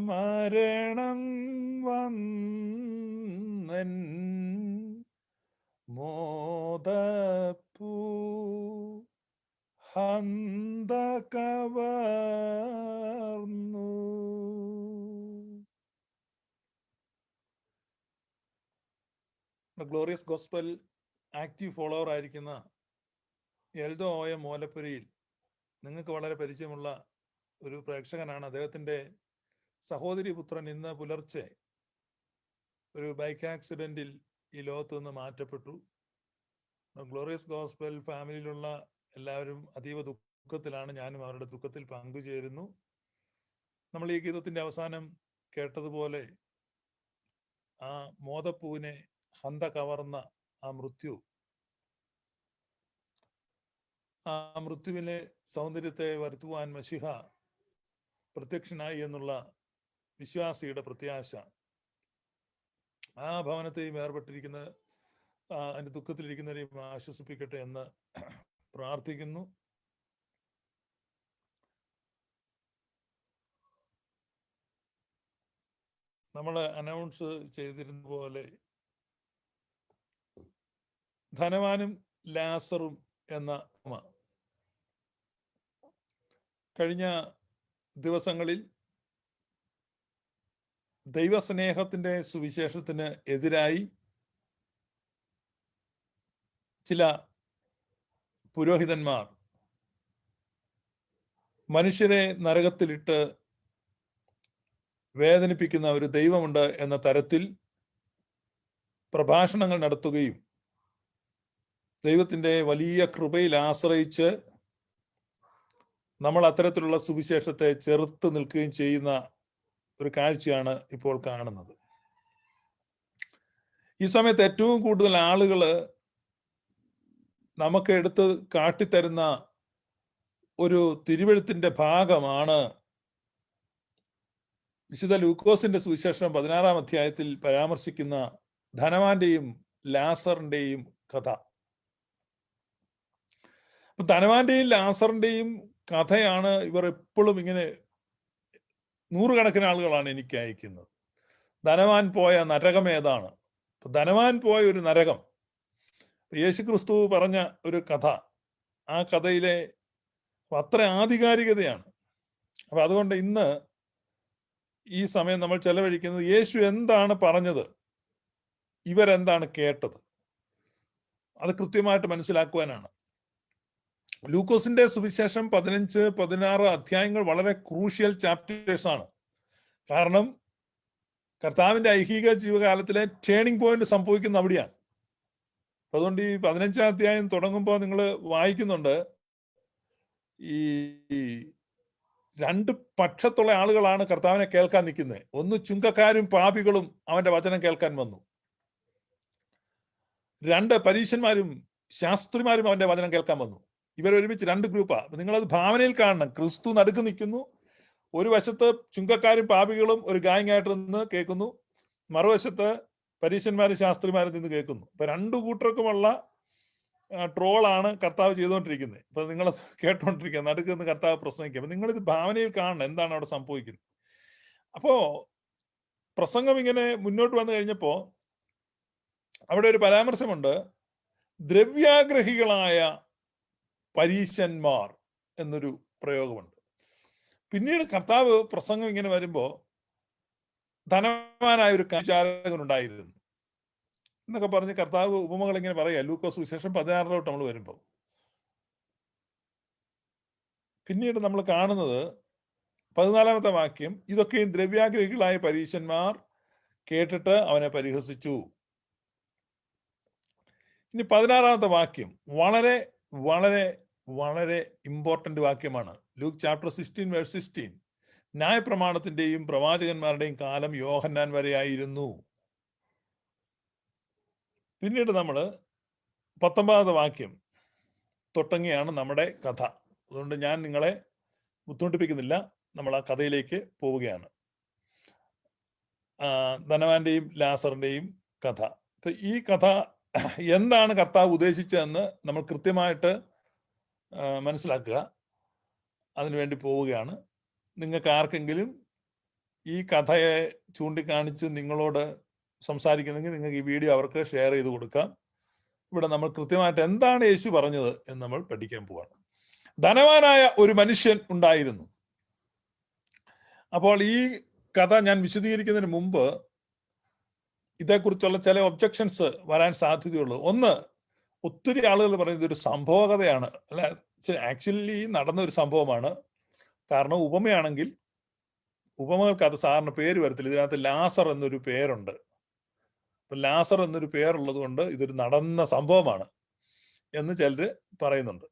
മരണം വന്നൻ മോദപ്പൂ ഹന്ത കവർന്നു. Glorious gospel active follower ആയിരിക്കുന്ന എൽദോ ഓയ മോലപ്പുരയിൽ നിങ്ങൾക്ക് വളരെ പരിചയമുള്ള ഒരു പ്രേക്ഷകനാണ്. അദ്ദേഹത്തിൻ്റെ സഹോദരി പുത്രൻ ഇന്ന് പുലർച്ചെ ഒരു ബൈക്ക് ആക്സിഡന്റിൽ ഈ ലോകത്ത് നിന്ന് മാറ്റപ്പെട്ടു. ഗ്ലോറിയസ് ഗോസ്പൽ ഫാമിലിയിലുള്ള എല്ലാവരും അതീവ ദുഃഖത്തിലാണ്. ഞാനും അവരുടെ ദുഃഖത്തിൽ പങ്കുചേരുന്നു. നമ്മൾ ഈ ഗീതത്തിന്റെ അവസാനം കേട്ടതുപോലെ ആ മോദപ്പൂവിനെ ഹന്ത കവർന്ന ആ മൃത്യുവിനെ സൗന്ദര്യത്തെ വരുത്തുവാൻ മശിഹ പ്രത്യക്ഷനായി എന്നുള്ള വിശ്വാസിയുടെ പ്രത്യാശ ആ ഭവനത്തെയും ഏർപ്പെട്ടിരിക്കുന്ന അതിന്റെ ദുഃഖത്തിലിരിക്കുന്നവരെയും ആശ്വസിപ്പിക്കട്ടെ എന്ന് പ്രാർത്ഥിക്കുന്നു. നമ്മൾ അനൗൺസ് ചെയ്തിരുന്ന പോലെ ധനവാനും ലാസറും എന്ന കഴിഞ്ഞ ദിവസങ്ങളിൽ ദൈവസ്നേഹത്തിന്റെ സുവിശേഷത്തിന് എതിരായി ചില പുരോഹിതന്മാർ മനുഷ്യരെ നരകത്തിലിട്ട് വേദനിപ്പിക്കുന്ന ഒരു ദൈവമുണ്ട് എന്ന തരത്തിൽ പ്രഭാഷണങ്ങൾ നടത്തുകയും ദൈവത്തിൻ്റെ വലിയ കൃപയിൽ ആശ്രയിച്ച് നമ്മൾ അത്തരത്തിലുള്ള സുവിശേഷത്തെ ചെറുത്ത് നിൽക്കുകയും ചെയ്യുന്ന ഒരു കാഴ്ചയാണ് ഇപ്പോൾ കാണുന്നത്. ഈ സമയത്ത് ഏറ്റവും കൂടുതൽ ആളുകൾ നമുക്ക് എടുത്ത് കാട്ടിത്തരുന്ന ഒരു തിരുവെഴുത്തിന്റെ ഭാഗമാണ് വിശുദ്ധ ലൂക്കോസിന്റെ സുവിശേഷം 16-ാം അധ്യായത്തിൽ പരാമർശിക്കുന്ന ധനവാന്റെയും ലാസറിന്റെയും കഥ. അപ്പൊ ധനവാന്റെയും ലാസറിന്റെയും കഥയാണ് ഇവർ എപ്പോഴും ഇങ്ങനെ നൂറുകണക്കിന് ആളുകളാണ് എനിക്ക് അയക്കുന്നത്. ധനവാൻ പോയ നരകം ഏതാണ്? ധനവാൻ പോയ ഒരു നരകം യേശുക്രിസ്തു പറഞ്ഞ ഒരു കഥ, ആ കഥയിലെ അത്ര ആധികാരികതയാണ്. അപ്പൊ അതുകൊണ്ട് ഇന്ന് ഈ സമയം നമ്മൾ ചെലവഴിക്കുന്നത് യേശു എന്താണ് പറഞ്ഞത്, ഇവരെന്താണ് കേട്ടത്, അത് കൃത്യമായിട്ട് മനസ്സിലാക്കുവാനാണ്. ലൂക്കോസിന്റെ സുവിശേഷം 15-16 അധ്യായങ്ങൾ വളരെ ക്രൂഷ്യൽ ചാപ്റ്റേഴ്സ് ആണ്. കാരണം കർത്താവിന്റെ ഐഹിക ജീവകാലത്തിലെ ടേണിംഗ് പോയിന്റ് സംഭവിക്കുന്ന അവിടെയാണ്. അതുകൊണ്ട് ഈ 15-ാം അധ്യായം തുടങ്ങുമ്പോൾ നിങ്ങൾ വായിക്കുന്നുണ്ട്, ഈ രണ്ട് പക്ഷത്തുള്ള ആളുകളാണ് കർത്താവിനെ കേൾക്കാൻ നിൽക്കുന്നത്. ഒന്ന് ചുങ്കക്കാരും പാപികളും അവന്റെ വചനം കേൾക്കാൻ വന്നു. രണ്ട് പരീശന്മാരും ശാസ്ത്രിമാരും അവന്റെ വചനം കേൾക്കാൻ വന്നു. ഇവരൊരുമിച്ച് രണ്ട് ഗ്രൂപ്പാ. നിങ്ങളത് ഭാവനയിൽ കാണണം. ക്രിസ്തു നടുക്ക് നിൽക്കുന്നു. ഒരു വശത്ത് ചുങ്കക്കാരും പാപികളും ഒരു ഗായങ്ങായിട്ട് നിന്ന് കേൾക്കുന്നു, മറുവശത്ത് പരീശന്മാരും ശാസ്ത്രിമാരും നിന്ന് കേൾക്കുന്നു. അപ്പൊ രണ്ടു കൂട്ടർക്കുമുള്ള ട്രോളാണ് കർത്താവ് ചെയ്തുകൊണ്ടിരിക്കുന്നത്. അപ്പൊ നിങ്ങൾ കേട്ടോണ്ടിരിക്കുക, നടുക്ക് നിന്ന് കർത്താവ് പ്രസംഗിക്കുക. അപ്പൊ നിങ്ങളിത് ഭാവനയിൽ കാണണം എന്താണ് അവിടെ സംഭവിക്കുന്നത്. അപ്പോ പ്രസംഗം ഇങ്ങനെ മുന്നോട്ട് വന്നു കഴിഞ്ഞപ്പോ അവിടെ ഒരു പരാമർശമുണ്ട്, ദ്രവ്യാഗ്രഹികളായ പരീശന്മാർ എന്നൊരു പ്രയോഗമുണ്ട്. പിന്നീട് കർത്താവ് പ്രസംഗം ഇങ്ങനെ വരുമ്പോ ധനവാനായ ഒരു വിചാരകനുണ്ടായിരുന്നു എന്നൊക്കെ പറഞ്ഞ് കർത്താവ് ഉപമകൾ ഇങ്ങനെ പറയാ. ലൂക്കോസ് വിശേഷം 16 നമ്മൾ വരുമ്പോൾ പിന്നീട് നമ്മൾ കാണുന്നത് 14-ാമത്തെ വാക്യം, ഇതൊക്കെയും ദ്രവ്യാഗ്രഹികളായ പരീശന്മാർ കേട്ടിട്ട് അവനെ പരിഹസിച്ചു. ഇനി 16-ാമത്തെ വാക്യം വളരെ വളരെ വളരെ ഇമ്പോർട്ടന്റ് വാക്യമാണ്. ലൂക്ക് ചാപ്റ്റർ 16:16, ന്യായപ്രമാണത്തിന്റെയും പ്രവാചകന്മാരുടെയും കാലം യോഹന്നാൻ വരെയായിരുന്നു. പിന്നീട് നമ്മൾ 19-ാമത്തെ വാക്യം തൊട്ടങ്ങിയാണ് നമ്മുടെ കഥ. അതുകൊണ്ട് ഞാൻ നിങ്ങളെ ബുദ്ധിമുട്ടിപ്പിക്കുന്നില്ല, നമ്മൾ ആ കഥയിലേക്ക് പോവുകയാണ്. ധനവാന്റെയും ലാസറിന്റെയും കഥ. അപ്പൊ ഈ കഥ എന്താണ് കർത്താവ് ഉദ്ദേശിച്ചതെന്ന് നമ്മൾ കൃത്യമായിട്ട് മനസ്സിലാക്കുക. അതിനുവേണ്ടി പോവുകയാണ്. നിങ്ങൾക്ക് ആർക്കെങ്കിലും ഈ കഥയെ ചൂണ്ടിക്കാണിച്ച് നിങ്ങളോട് സംസാരിക്കുന്നെങ്കിൽ നിങ്ങൾക്ക് ഈ വീഡിയോ അവർക്ക് ഷെയർ ചെയ്ത് കൊടുക്കാം. ഇവിടെ നമ്മൾ കൃത്യമായിട്ട് എന്താണ് യേശു പറഞ്ഞത് എന്ന് നമ്മൾ പഠിക്കാൻ പോവാണ്. ധനവാനായ ഒരു മനുഷ്യൻ ഉണ്ടായിരുന്നു. അപ്പോൾ ഈ കഥ ഞാൻ വിശദീകരിക്കുന്നതിന് മുമ്പ് ഇതേക്കുറിച്ചുള്ള ചില ഒബ്ജക്ഷൻസ് വരാൻ സാധ്യതയുള്ളൂ. ഒന്ന്, ഒത്തിരി ആളുകൾ പറയുന്നത് ഒരു സംഭവ കഥയാണ്. അല്ല, ആക്ച്വലി നടന്ന ഒരു സംഭവമാണ്. കാരണം ഉപമയാണെങ്കിൽ ഉപമകൾക്ക് അത് സാറിന് പേര് വരത്തില്ല. ഇതിനകത്ത് ലാസർ എന്നൊരു പേരുണ്ട്. അപ്പൊ ലാസർ എന്നൊരു പേരുള്ളത് കൊണ്ട് ഇതൊരു നടന്ന സംഭവമാണ് എന്ന് ചിലര് പറയുന്നുണ്ട്.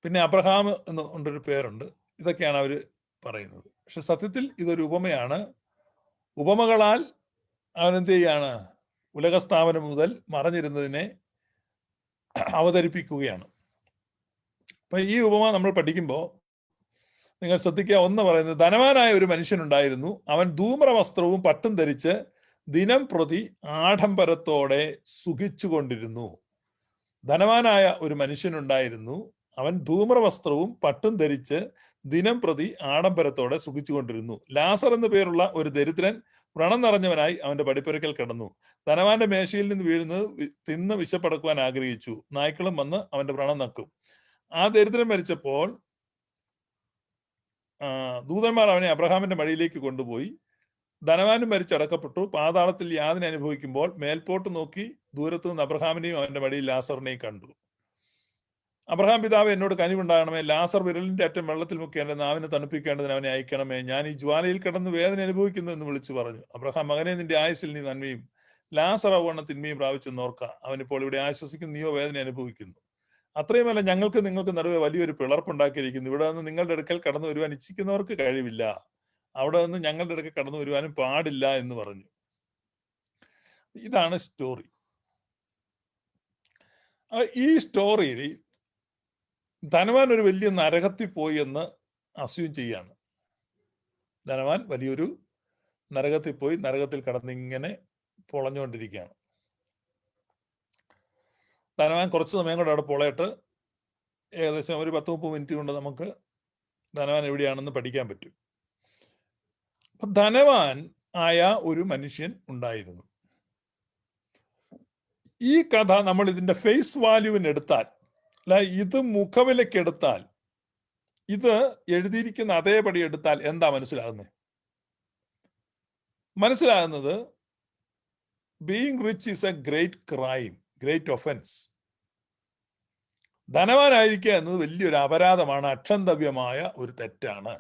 പിന്നെ അബ്രഹാം എന്ന് കൊണ്ടൊരു പേരുണ്ട്. ഇതൊക്കെയാണ് അവര് പറയുന്നത്. പക്ഷെ സത്യത്തിൽ ഇതൊരു ഉപമയാണ്. ഉപമകളാൽ അവനെന്ത് ചെയ്യാണ്? ഉലകസ്ഥാപനം മുതൽ മറഞ്ഞിരുന്നതിനെ അവതരിപ്പിക്കുകയാണ്. അപ്പൊ ഈ ഉപമ നമ്മൾ പഠിക്കുമ്പോൾ നിങ്ങൾ ശ്രദ്ധിക്കുക. ഒന്ന് പറയുന്നത്, ധനവാനായ ഒരു മനുഷ്യനുണ്ടായിരുന്നു. അവൻ ധൂമ്രവസ്ത്രവും പട്ടും ധരിച്ച് ദിനം പ്രതി ആഡംബരത്തോടെ സുഖിച്ചുകൊണ്ടിരുന്നു. ധനവാനായ ഒരു മനുഷ്യനുണ്ടായിരുന്നു. അവൻ ധൂമ്രവസ്ത്രവും പട്ടും ധരിച്ച് ദിനം പ്രതി ആഡംബരത്തോടെ സുഖിച്ചുകൊണ്ടിരുന്നു. ലാസർ എന്നു പേരുള്ള ഒരു ദരിദ്രൻ വ്രണം നിറഞ്ഞവനായി അവന്റെ പടിപ്പുരക്കൽ കിടന്നു. ധനവാന്റെ മേശയിൽ നിന്ന് വീഴുന്നത് തിന്ന് വിശപ്പടക്കുവാൻ ആഗ്രഹിച്ചു. നായ്ക്കളും വന്ന് അവന്റെ വ്രണം നക്കും. ആ ദരിദ്രൻ മരിച്ചപ്പോൾ ദൂതന്മാർ അവനെ അബ്രഹാമിന്റെ മടിയിലേക്ക് കൊണ്ടുപോയി. ധനവാനും മരിച്ചടക്കപ്പെട്ടു. പാതാളത്തിൽ യാതന അനുഭവിക്കുമ്പോൾ മേൽപോട്ട് നോക്കി ദൂരത്തു നിന്ന് അബ്രഹാമിനെയും അവന്റെ മടിയിൽ ലാസറിനെയും കണ്ടു. അബ്രഹാം പിതാവ്, എന്നോട് കനിവുണ്ടാകണമേ. ലാസർ വിരലിന്റെ അറ്റം വെള്ളത്തിൽ മുക്കി എന്റെ നാവിനെ തണുപ്പിക്കേണ്ടതിന് അവനെ അയക്കണമേ. ഞാൻ ഈ ജ്വാലയിൽ കിടന്ന് വേദന അനുഭവിക്കുന്നു എന്ന് വിളിച്ചു പറഞ്ഞു. അബ്രഹാം, മകനെ, നിന്റെ ആയുസ്സിൽ നീ നന്മയും ലാസർ അവണ്ണ തിന്മയും പ്രാപിച്ചെന്നോർക്ക. അവനിപ്പോൾ ഇവിടെ ആശ്വസിക്കുന്നു, നീയോ വേദന അനുഭവിക്കുന്നു. അത്രയുമല്ല, നിങ്ങൾക്ക് നടുവെ വലിയൊരു പിളർപ്പുണ്ടാക്കിയിരിക്കുന്നു. ഇവിടെ നിന്ന് നിങ്ങളുടെ അടുക്കൽ കടന്നു വരുവാൻ ഇച്ഛിക്കുന്നവർക്ക് കഴിവില്ല. അവിടെ നിന്ന് ഞങ്ങളുടെ അടുക്കൽ കടന്നു വരുവാനും പാടില്ല എന്ന് പറഞ്ഞു. ഇതാണ് സ്റ്റോറി. ഈ സ്റ്റോറിയിൽ ധനവാൻ ഒരു വലിയ നരകത്തിൽ പോയി എന്ന് അസ്യൂം ചെയ്യാണ്. ധനവാൻ വലിയൊരു നരകത്തിൽ പോയി നരകത്തിൽ കടന്നിങ്ങനെ പൊളഞ്ഞുകൊണ്ടിരിക്കുകയാണ്. ധനവാൻ കുറച്ച് സമയം കൊണ്ട് അവിടെ പൊളയിട്ട് ഏകദേശം ഒരു 10-30 മിനിറ്റ് കൊണ്ട് നമുക്ക് ധനവാൻ എവിടെയാണെന്ന് പഠിക്കാൻ പറ്റും. അപ്പൊ ധനവാൻ ആയ ഒരു മനുഷ്യൻ ഉണ്ടായിരുന്നു. ഈ കഥ നമ്മൾ ഇതിന്റെ ഫേസ് വാല്യൂവിന് എടുത്താൽ, അല്ല ഇത് മുഖവിലക്കെടുത്താൽ, ഇത് എഴുതിയിരിക്കുന്ന അതേപടി എടുത്താൽ എന്താ മനസ്സിലാകുന്നത്? Being rich is a great crime, great offence. ധനവാനായിരിക്കുക എന്നത് വലിയൊരു അപരാധമാണ്, അക്ഷന്തവ്യമായ ഒരു തെറ്റാണ്.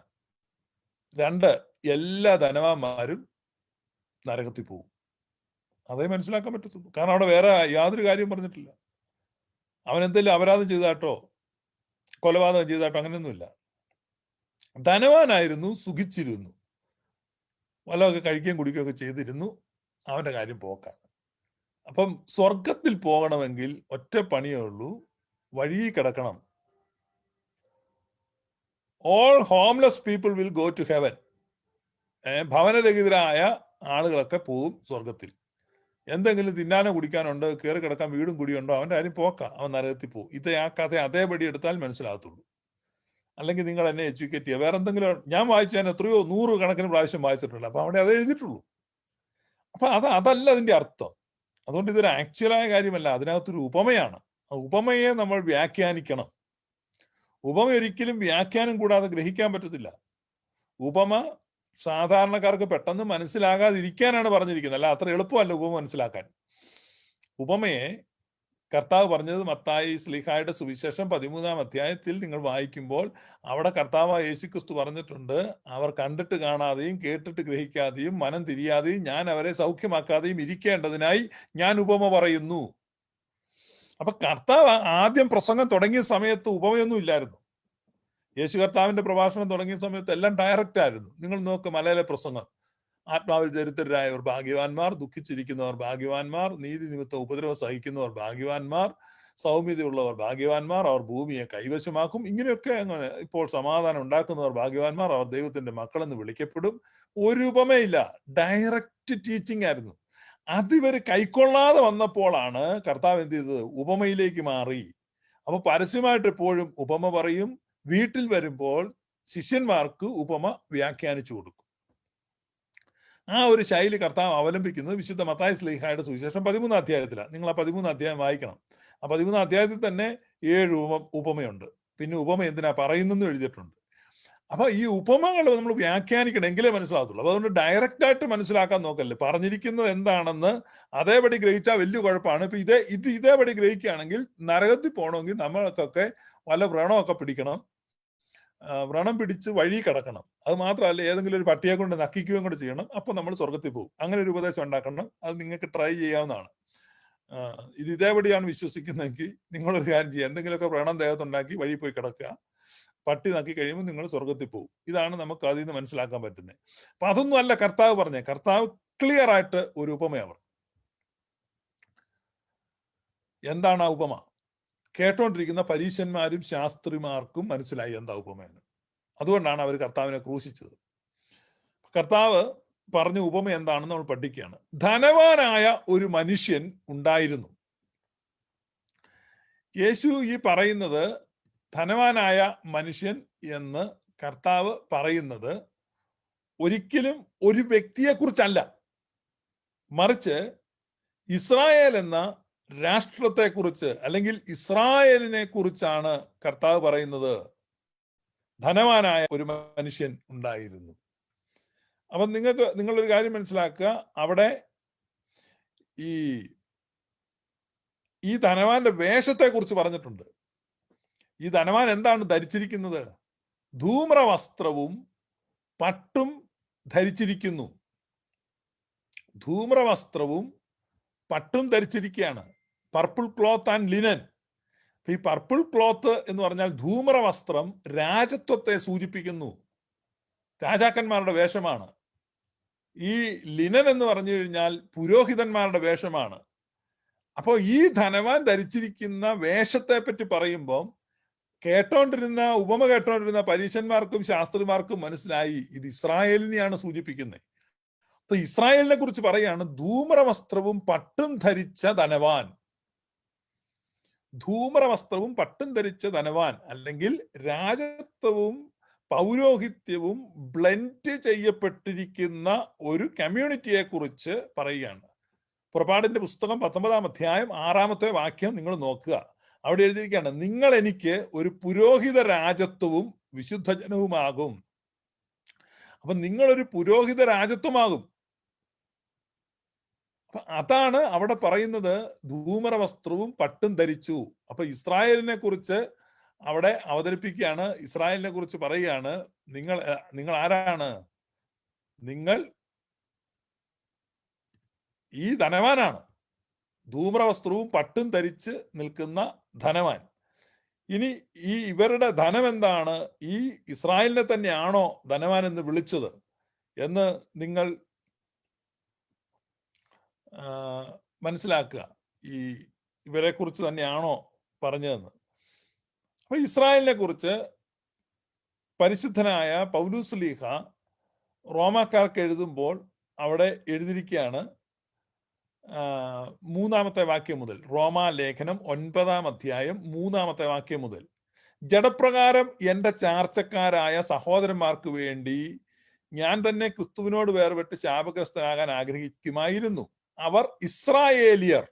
2, എല്ലാ ധനവാന്മാരും നരകത്തിൽ പോകും. അതേ മനസ്സിലാക്കാൻ പറ്റത്തുള്ളൂ. കാരണം അവിടെ വേറെ യാതൊരു കാര്യം പറഞ്ഞിട്ടില്ല. അവൻ എന്തെങ്കിലും അപരാധം ചെയ്താട്ടോ കൊലപാതകം ചെയ്താട്ടോ അങ്ങനെയൊന്നുമില്ല. ധനവാനായിരുന്നു, സുഖിച്ചിരുന്നു, വല്ലതൊക്കെ കഴിക്കുകയും കുടിക്കുകയൊക്കെ ചെയ്തിരുന്നു. അവന്റെ കാര്യം പോക്കാണ്. അപ്പം സ്വർഗത്തിൽ പോകണമെങ്കിൽ ഒറ്റ പണിയേ ഉള്ളൂ, വഴി കിടക്കണം. All homeless people will go to heaven. ഭവനരഹിതരായ ആളുകളൊക്കെ പോവും സ്വർഗത്തിൽ. എന്തെങ്കിലും തിന്നാനോ കുടിക്കാനുണ്ട്, കയറി കിടക്കാൻ വീടും കുടിയുണ്ടോ, അവന്റെ കാര്യം പോക്കാം, അവൻ നരകത്തിൽ പോകും. ഇത് ആ കഥ അതേപടി എടുത്താൽ മനസ്സിലാകത്തുള്ളൂ. അല്ലെങ്കിൽ നിങ്ങൾ എന്നെ എഡ്യൂക്കേറ്റ് ചെയ്യുക. വേറെ എന്തെങ്കിലും ഞാൻ വായിച്ചാൽ എത്രയോ 100 കണക്കിന് പ്രാവശ്യം വായിച്ചിട്ടുണ്ട്. അപ്പൊ അവിടെ അത് എഴുതിയിട്ടുള്ളൂ. അപ്പൊ അതല്ല അതിന്റെ അർത്ഥം. അതുകൊണ്ട് ഇതൊരു ആക്ച്വലായ കാര്യമല്ല, അതിനകത്തൊരു ഉപമയാണ്. ഉപമയെ നമ്മൾ വ്യാഖ്യാനിക്കണം. ഉപമ ഒരിക്കലും വ്യാഖ്യാനം കൂടാതെ ഗ്രഹിക്കാൻ പറ്റത്തില്ല. ഉപമ സാധാരണക്കാർക്ക് പെട്ടെന്ന് മനസ്സിലാകാതിരിക്കാനാണ് പറഞ്ഞിരിക്കുന്നത്, അല്ല അത്ര എളുപ്പമല്ല ഉപമ മനസ്സിലാക്കാൻ. ഉപമയെ കർത്താവ് പറഞ്ഞത് മത്തായി ശ്ലീഹായുടെ സുവിശേഷം 13-ാം അധ്യായത്തിൽ നിങ്ങൾ വായിക്കുമ്പോൾ അവിടെ കർത്താവ് യേശുക്രിസ്തു പറഞ്ഞിട്ടുണ്ട്, അവർ കണ്ടിട്ട് കാണാതെയും കേട്ടിട്ട് ഗ്രഹിക്കാതെയും മനം തിരിയാതെയും ഞാൻ അവരെ സൗഖ്യമാക്കാതെയും ഇരിക്കേണ്ടതിനായി ഞാൻ ഉപമ പറയുന്നു. അപ്പൊ കർത്താവ് ആദ്യം പ്രസംഗം തുടങ്ങിയ സമയത്ത് ഉപമയൊന്നും ഇല്ലായിരുന്നു. യേശു കർത്താവിന്റെ പ്രഭാഷണം തുടങ്ങിയ സമയത്ത് എല്ലാം ഡയറക്റ്റ് ആയിരുന്നു. നിങ്ങൾ നോക്ക് മലയാള പ്രസംഗം, ആത്മാവിൽ ദരിദ്രരായവർ ഭാഗ്യവാന്മാർ, ദുഃഖിച്ചിരിക്കുന്നവർ ഭാഗ്യവാന്മാർ, നീതി നിമിത്തം ഉപദ്രവം സഹിക്കുന്നവർ ഭാഗ്യവാന്മാർ, സൗമ്യതയുള്ളവർ ഭാഗ്യവാന്മാർ, അവർ ഭൂമിയെ കൈവശമാക്കും. ഇങ്ങനെയൊക്കെ അങ്ങനെ. ഇപ്പോൾ സമാധാനം ഉണ്ടാക്കുന്നവർ ഭാഗ്യവാന്മാർ, അവർ ദൈവത്തിന്റെ മക്കളെന്ന് വിളിക്കപ്പെടും. ഒരു ഉപമയില്ല, ഡയറക്റ്റ് ടീച്ചിങ് ആയിരുന്നു. അതിവർ കൈക്കൊള്ളാതെ വന്നപ്പോഴാണ് കർത്താവ് എന്ത് ചെയ്തത്? ഉപമയിലേക്ക് മാറി. അപ്പൊ പരസ്യമായിട്ട് എപ്പോഴും ഉപമ പറയും, വീട്ടിൽ വരുമ്പോൾ ശിഷ്യന്മാർക്ക് ഉപമ വ്യാഖ്യാനിച്ചു കൊടുക്കും. ആ ഒരു ശൈലി കർത്താവ് അവലംബിക്കുന്നത് വിശുദ്ധ മത്തായി ശ്ലീഹായുടെ സുവിശേഷം 13 അധ്യായത്തിലാണ്. നിങ്ങൾ ആ 13 അധ്യായം വായിക്കണം. ആ 13 അധ്യായത്തിൽ തന്നെ 7 ഉപമയുണ്ട്. പിന്നെ ഉപമ എന്തിനാ പറയുന്നെന്ന് എഴുതിയിട്ടുണ്ട്. അപ്പൊ ഈ ഉപമകൾ നമ്മൾ വ്യാഖ്യാനിക്കണം, എങ്കിലേ മനസ്സിലാകത്തുള്ളൂ. അപ്പൊ അതുകൊണ്ട് ഡയറക്റ്റ് ആയിട്ട് മനസ്സിലാക്കാൻ നോക്കല്ലേ. പറഞ്ഞിരിക്കുന്നത് എന്താണെന്ന് അതേപടി ഗ്രഹിച്ചാൽ വലിയ കുഴപ്പമാണ്. ഇപ്പൊ ഇതേപടി ഗ്രഹിക്കുകയാണെങ്കിൽ നരകത്തിൽ പോകണമെങ്കിൽ നമ്മൾക്കൊക്കെ വല്ല വ്രണമൊക്കെ പിടിക്കണം, വ്രണം പിടിച്ച് വഴി കിടക്കണം. അത് മാത്രമല്ല, ഏതെങ്കിലും ഒരു പട്ടിയെ കൊണ്ട് നക്കിക്കുകയും കൂടെ ചെയ്യണം. അപ്പൊ നമ്മൾ സ്വർഗത്തിൽ പോകും. അങ്ങനെ ഒരു ഉപദേശം ഉണ്ടാക്കണം. അത് നിങ്ങൾക്ക് ട്രൈ ചെയ്യാവുന്നതാണ്. ഇതേപടിയാണ് വിശ്വസിക്കുന്നതെങ്കിൽ നിങ്ങളൊരു കാര്യം ചെയ്യുക, എന്തെങ്കിലുമൊക്കെ വ്രണം ദേഹത്തുണ്ടാക്കി വഴി പോയി കിടക്കുക, പട്ടി നക്കി കഴിയുമ്പോൾ നിങ്ങൾ സ്വർഗത്തിൽ പോകും. ഇതാണ് നമുക്ക് അതിൽ നിന്ന് മനസ്സിലാക്കാൻ പറ്റുന്നത്. അപ്പൊ അതൊന്നും അല്ല കർത്താവ് പറഞ്ഞേ. കർത്താവ് ക്ലിയർ ആയിട്ട് ഒരു ഉപമയാണ്. എന്താണ് ആ ഉപമ? കേട്ടോണ്ടിരിക്കുന്ന പരീശന്മാരും ശാസ്ത്രിമാർക്കും മനസ്സിലായി എന്താ ഉപമയെന്ന്. അതുകൊണ്ടാണ് അവർ കർത്താവിനെ ക്രൂശിച്ചത്. കർത്താവ് പറഞ്ഞ ഉപമ എന്താണെന്ന് നമ്മൾ പഠിക്കുകയാണ്. ധനവാനായ ഒരു മനുഷ്യൻ ഉണ്ടായിരുന്നു. യേശു ഈ പറയുന്നത് ധനവാനായ മനുഷ്യൻ എന്ന് കർത്താവ് പറയുന്നത് ഒരിക്കലും ഒരു വ്യക്തിയെക്കുറിച്ചല്ല, മറിച്ച് ഇസ്രായേൽ എന്ന രാഷ്ട്രത്തെക്കുറിച്ച് അല്ലെങ്കിൽ ഇസ്രായേലിനെ കുറിച്ചാണ് കർത്താവ് പറയുന്നത്. ധനവാനായ ഒരു മനുഷ്യൻ ഉണ്ടായിരുന്നു. അപ്പൊ നിങ്ങളൊരു കാര്യം മനസ്സിലാക്കുക. അവിടെ ഈ ധനവാന്റെ വേഷത്തെ കുറിച്ച് പറഞ്ഞിട്ടുണ്ട്. ഈ ധനവാൻ എന്താണ് ധരിച്ചിരിക്കുന്നത്? ധൂമ്രവസ്ത്രവും പട്ടും ധരിച്ചിരിക്കുന്നു. ധൂമ്രവസ്ത്രവും പട്ടും ധരിച്ചിരിക്കുകയാണ്. Purple cloth and linen. ഈ പർപ്പിൾ ക്ലോത്ത് എന്ന് പറഞ്ഞാൽ ധൂമ്രവസ്ത്രം രാജത്വത്തെ സൂചിപ്പിക്കുന്നു, രാജാക്കന്മാരുടെ വേഷമാണ്. ഈ ലിനൻ എന്ന് പറഞ്ഞു കഴിഞ്ഞാൽ പുരോഹിതന്മാരുടെ വേഷമാണ്. അപ്പോൾ ഈ ധനവാൻ ധരിച്ചിരിക്കുന്ന വേഷത്തെ പറ്റി പറയുമ്പോൾ ഉപമ കേട്ടോണ്ടിരുന്ന പരീശന്മാർക്കും ശാസ്ത്രിമാർക്കും മനസ്സിലായി ഇത് ഇസ്രായേലിനെയാണ് സൂചിപ്പിക്കുന്നത്. അപ്പൊ ഇസ്രായേലിനെ കുറിച്ച് പറയാണ് ധൂമ്രവസ്ത്രവും പട്ടും ധരിച്ച ധനവാൻ. ധൂമ്രവസ്ത്രവും പട്ടും ധരിച്ച ധനവാൻ അല്ലെങ്കിൽ രാജത്വവും പൗരോഹിത്യവും ബ്ലെൻഡ് ചെയ്യപ്പെട്ടിരിക്കുന്ന ഒരു കമ്മ്യൂണിറ്റിയെ കുറിച്ച് പറയുകയാണ്. പുറപ്പാടിന്റെ പുസ്തകം 19 അധ്യായം 6 വാക്യം നിങ്ങൾ നോക്കുക. അവിടെ എഴുതിയിരിക്കുകയാണ്, നിങ്ങൾ എനിക്ക് ഒരു പുരോഹിത രാജത്വവും വിശുദ്ധ ജനവുമാകും. അപ്പൊ നിങ്ങളൊരു പുരോഹിത രാജത്വമാകും. അപ്പൊ അതാണ് അവിടെ പറയുന്നത്. ധൂമ്രവസ്ത്രവും പട്ടും ധരിച്ചു. അപ്പൊ ഇസ്രായേലിനെ കുറിച്ച് അവിടെ അവതരിപ്പിക്കുകയാണ്. ഇസ്രായേലിനെ കുറിച്ച് പറയുകയാണ്, നിങ്ങൾ ആരാണ്? നിങ്ങൾ ഈ ധനവാനാണ്. ധൂമ്രവസ്ത്രവും പട്ടും ധരിച്ച് നിൽക്കുന്ന ധനവാൻ. ഇനി ഇവരുടെ ധനം എന്താണ്? ഈ ഇസ്രായേലിനെ തന്നെയാണോ ധനവാൻ എന്ന് വിളിച്ചത് എന്ന് നിങ്ങൾ മനസ്സിലാക്കുക. ഇവരെ കുറിച്ച് തന്നെയാണോ പറഞ്ഞതെന്ന്. അപ്പൊ ഇസ്രായേലിനെ കുറിച്ച് പരിശുദ്ധനായ പൗലോസ് ശ്ലീഹ റോമാക്കാർക്ക് എഴുതുമ്പോൾ അവിടെ എഴുതിയിരിക്കുകയാണ്. 3 വാക്യം മുതൽ, റോമാ ലേഖനം 9 അധ്യായം 3 വാക്യം മുതൽ, ജഡപ്രകാരം എന്റെ ചാർച്ചക്കാരായ സഹോദരന്മാർക്ക് വേണ്ടി ഞാൻ തന്നെ ക്രിസ്തുവിനോട് വേർപെട്ട് ശാപഗ്രസ്തനാകാൻ ആഗ്രഹിക്കുമായിരുന്നു. അവർ ഇസ്രായേലിയർ.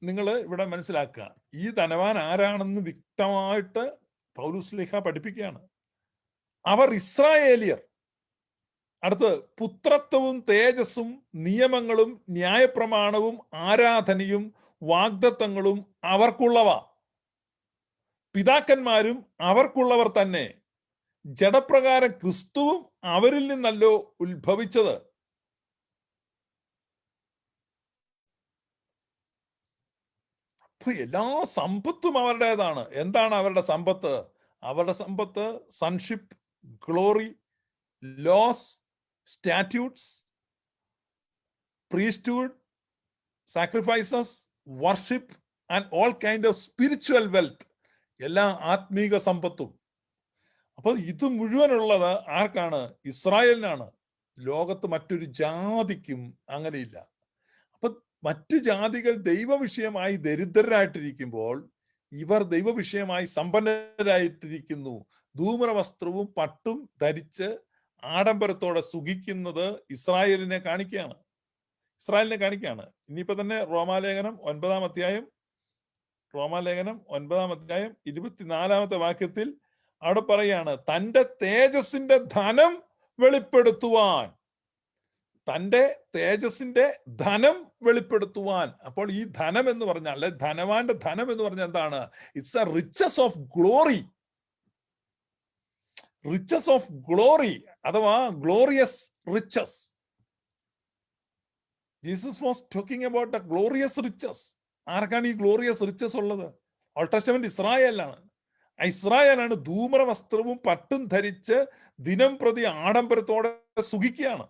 നിങ്ങൾ ഇവിടെ മനസ്സിലാക്കുക, ഈ ധനവാൻ ആരാണെന്ന് വ്യക്തമായിട്ട് പൗലോസ് ശ്ലീഹ പഠിപ്പിക്കുകയാണ്. അവർ ഇസ്രായേലിയർ. അടുത്ത്, പുത്രത്വവും തേജസ്സും നിയമങ്ങളും ന്യായപ്രമാണവും ആരാധനയും വാഗ്ദത്തങ്ങളും അവർക്കുള്ളവ, പിതാക്കന്മാരും അവർക്കുള്ളവർ തന്നെ. ജഡപ്രകാരം ക്രിസ്തുവും അവരിൽ നിന്നല്ലോ ഉത്ഭവിച്ചത്. അപ്പൊ എല്ലാ സമ്പത്തും അവരുടേതാണ്. എന്താണ് അവരുടെ സമ്പത്ത്? അവരുടെ സമ്പത്ത് sonship, glory, laws, statutes, priesthood, sacrifices, worship and all kind of spiritual wealth. എല്ലാ ആത്മീക സമ്പത്തും. അപ്പൊ ഇത് മുഴുവനുള്ളത് ആർക്കാണ്? ഇസ്രായേലിനാണ്. ലോകത്ത് മറ്റൊരു ജാതിക്കും അങ്ങനെയില്ല. അപ്പൊ മറ്റു ജാതികൾ ദൈവവിഷയമായി ദരിദ്രരായിട്ടിരിക്കുമ്പോൾ ഇവർ ദൈവവിഷയമായി സമ്പന്നരായിട്ടിരിക്കുന്നു. ധൂമ്രവസ്ത്രവും പട്ടും ധരിച്ച് ആഡംബരത്തോടെ സുഖിക്കുന്നത് ഇസ്രായേലിനെ കാണിക്കുകയാണ്. ഇനിയിപ്പോ തന്നെ റോമാലേഖനം 9-ാം അധ്യായം 24-ാമത്തെ വാക്യത്തിൽ അവിടെ പറയാണ്, തന്റെ തേജസ്സിന്റെ ധനം വെളിപ്പെടുത്തുവാൻ. അപ്പോൾ ഈ ധനം എന്ന് പറഞ്ഞാൽ, അല്ലെ ധനവാന്റെ ധനം എന്ന് പറഞ്ഞാൽ എന്താണ്? It's a riches of glory, അഥവാ glorious riches. Jesus was talking about the glorious riches. ആർക്കാണ് ഈ ഗ്ലോറിയസ് റിച്ചസ് ഉള്ളത്? ഓൾഡ് ടെസ്റ്റമെന്റ് ഇസ്രായേലാണ് ധൂമ്ര വസ്ത്രവും പട്ടും ധരിച്ച് ദിനം പ്രതി ആഡംബരത്തോടെ സുഖിക്കുകയാണ്.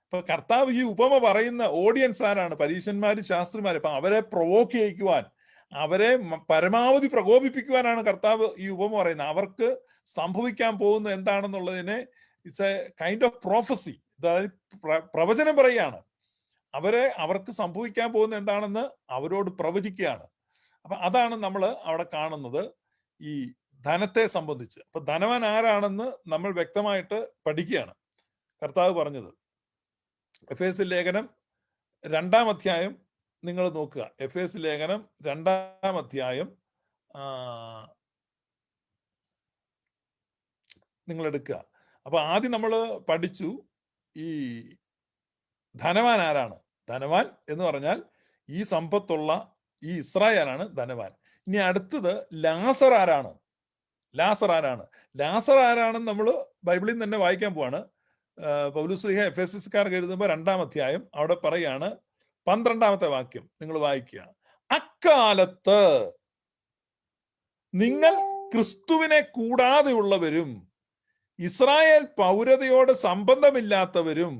അപ്പൊ കർത്താവ് ഈ ഉപമ പറയുന്ന ഓഡിയൻസ് ആരാണ്? പരീശന്മാരും ശാസ്ത്രിമാരും. അപ്പൊ അവരെ പ്രൊവോക്ക് ചെയ്യിക്കുവാൻ, അവരെ പരമാവധി പ്രകോപിപ്പിക്കുവാനാണ് കർത്താവ് ഈ ഉപമ പറയുന്നത്. അവർക്ക് സംഭവിക്കാൻ പോകുന്ന എന്താണെന്നുള്ളതിനെ it's a kind of prophecy, അതായത് പ്രവചനം പറയുകയാണ്. അവർക്ക് സംഭവിക്കാൻ പോകുന്ന എന്താണെന്ന് അവരോട് പ്രവചിക്കുകയാണ്. അപ്പൊ അതാണ് നമ്മൾ അവിടെ കാണുന്നത് ഈ ധനത്തെ സംബന്ധിച്ച്. അപ്പൊ ധനവാൻ ആരാണെന്ന് നമ്മൾ വ്യക്തമായിട്ട് പഠിക്കുകയാണ് കർത്താവ് പറഞ്ഞത്. എഫേസ്യ ലേഖനം 2-ാം അധ്യായം നിങ്ങൾ നോക്കുക. എഫേസ്യ ലേഖനം 2-ാം അധ്യായം നിങ്ങൾ എടുക്കുക. അപ്പൊ ആദ്യം നമ്മൾ പഠിച്ചു ഈ ധനവാൻ ആരാണ്. ധനവാൻ എന്ന് പറഞ്ഞാൽ ഈ സമ്പത്തുള്ള ഈ ഇസ്രായേലാണ് ധനവാൻ. ഇനി അടുത്തത് ലാസർ ആരാണ്. ലാസർ ആരാണെന്ന് നമ്മൾ ബൈബിളിൽ നിന്ന് തന്നെ വായിക്കാൻ പോവാണ്. പൗലോസ് ശ്ലീഹ എഫെസസ്യർക്കാർക്ക് എഴുതുമ്പോൾ 2-ാം അധ്യായം അവിടെ പറയാണ്, 12-ാമത്തെ വാക്യം നിങ്ങൾ വായിക്കുക. അക്കാലത്ത് നിങ്ങൾ ക്രിസ്തുവിനെ കൂടാതെയുള്ളവരും ഇസ്രായേൽ പൗരതയോട് സംബന്ധമില്ലാത്തവരും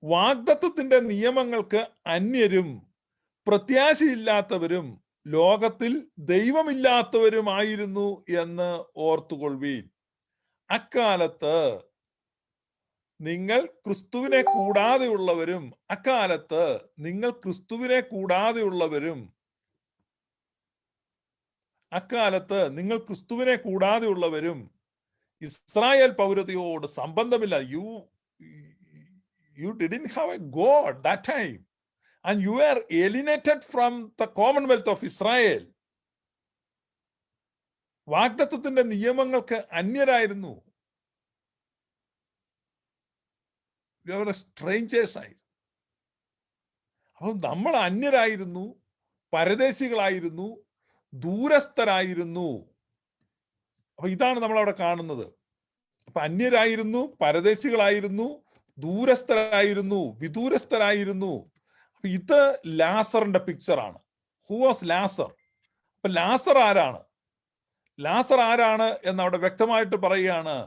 വാഗ്ദത്തത്തിന്റെ നിയമങ്ങൾക്ക് അന്യരും പ്രത്യാശയില്ലാത്തവരും ലോകത്തിൽ ദൈവമില്ലാത്തവരുമായിരുന്നു എന്ന് ഓർത്തുകൊള്ളുവീൻ. അക്കാലത്ത് നിങ്ങൾ ക്രിസ്തുവിനെ കൂടാതെയുള്ളവരും Israel പൗരതയോട് സംബന്ധമില്ല. You didn't have a God that time, and you were alienated from the Commonwealth of Israel. വാഗ്ദത്തത്തിന്റെ നിയമങ്ങൾക്ക് അന്യരായിരുന്നു. സ്ട്രേഞ്ചേഴ്സ് ആയി. അപ്പൊ നമ്മൾ അന്യരായിരുന്നു, പരദേശികളായിരുന്നു, ദൂരസ്ഥരായിരുന്നു. അപ്പൊ ഇതാണ് നമ്മൾ അവിടെ കാണുന്നത്. അപ്പൊ അന്യരായിരുന്നു, പരദേശികളായിരുന്നു, ദൂരസ്ഥരായിരുന്നു, വിദൂരസ്ഥരായിരുന്നു. അപ്പൊ ഇത് ലാസറിന്റെ പിക്ചറാണ്. ഹു വാസ് ലാസർ? അപ്പൊ ലാസർ ആരാണ് എന്ന് അവിടെ വ്യക്തമായിട്ട് പറയുകയാണ്.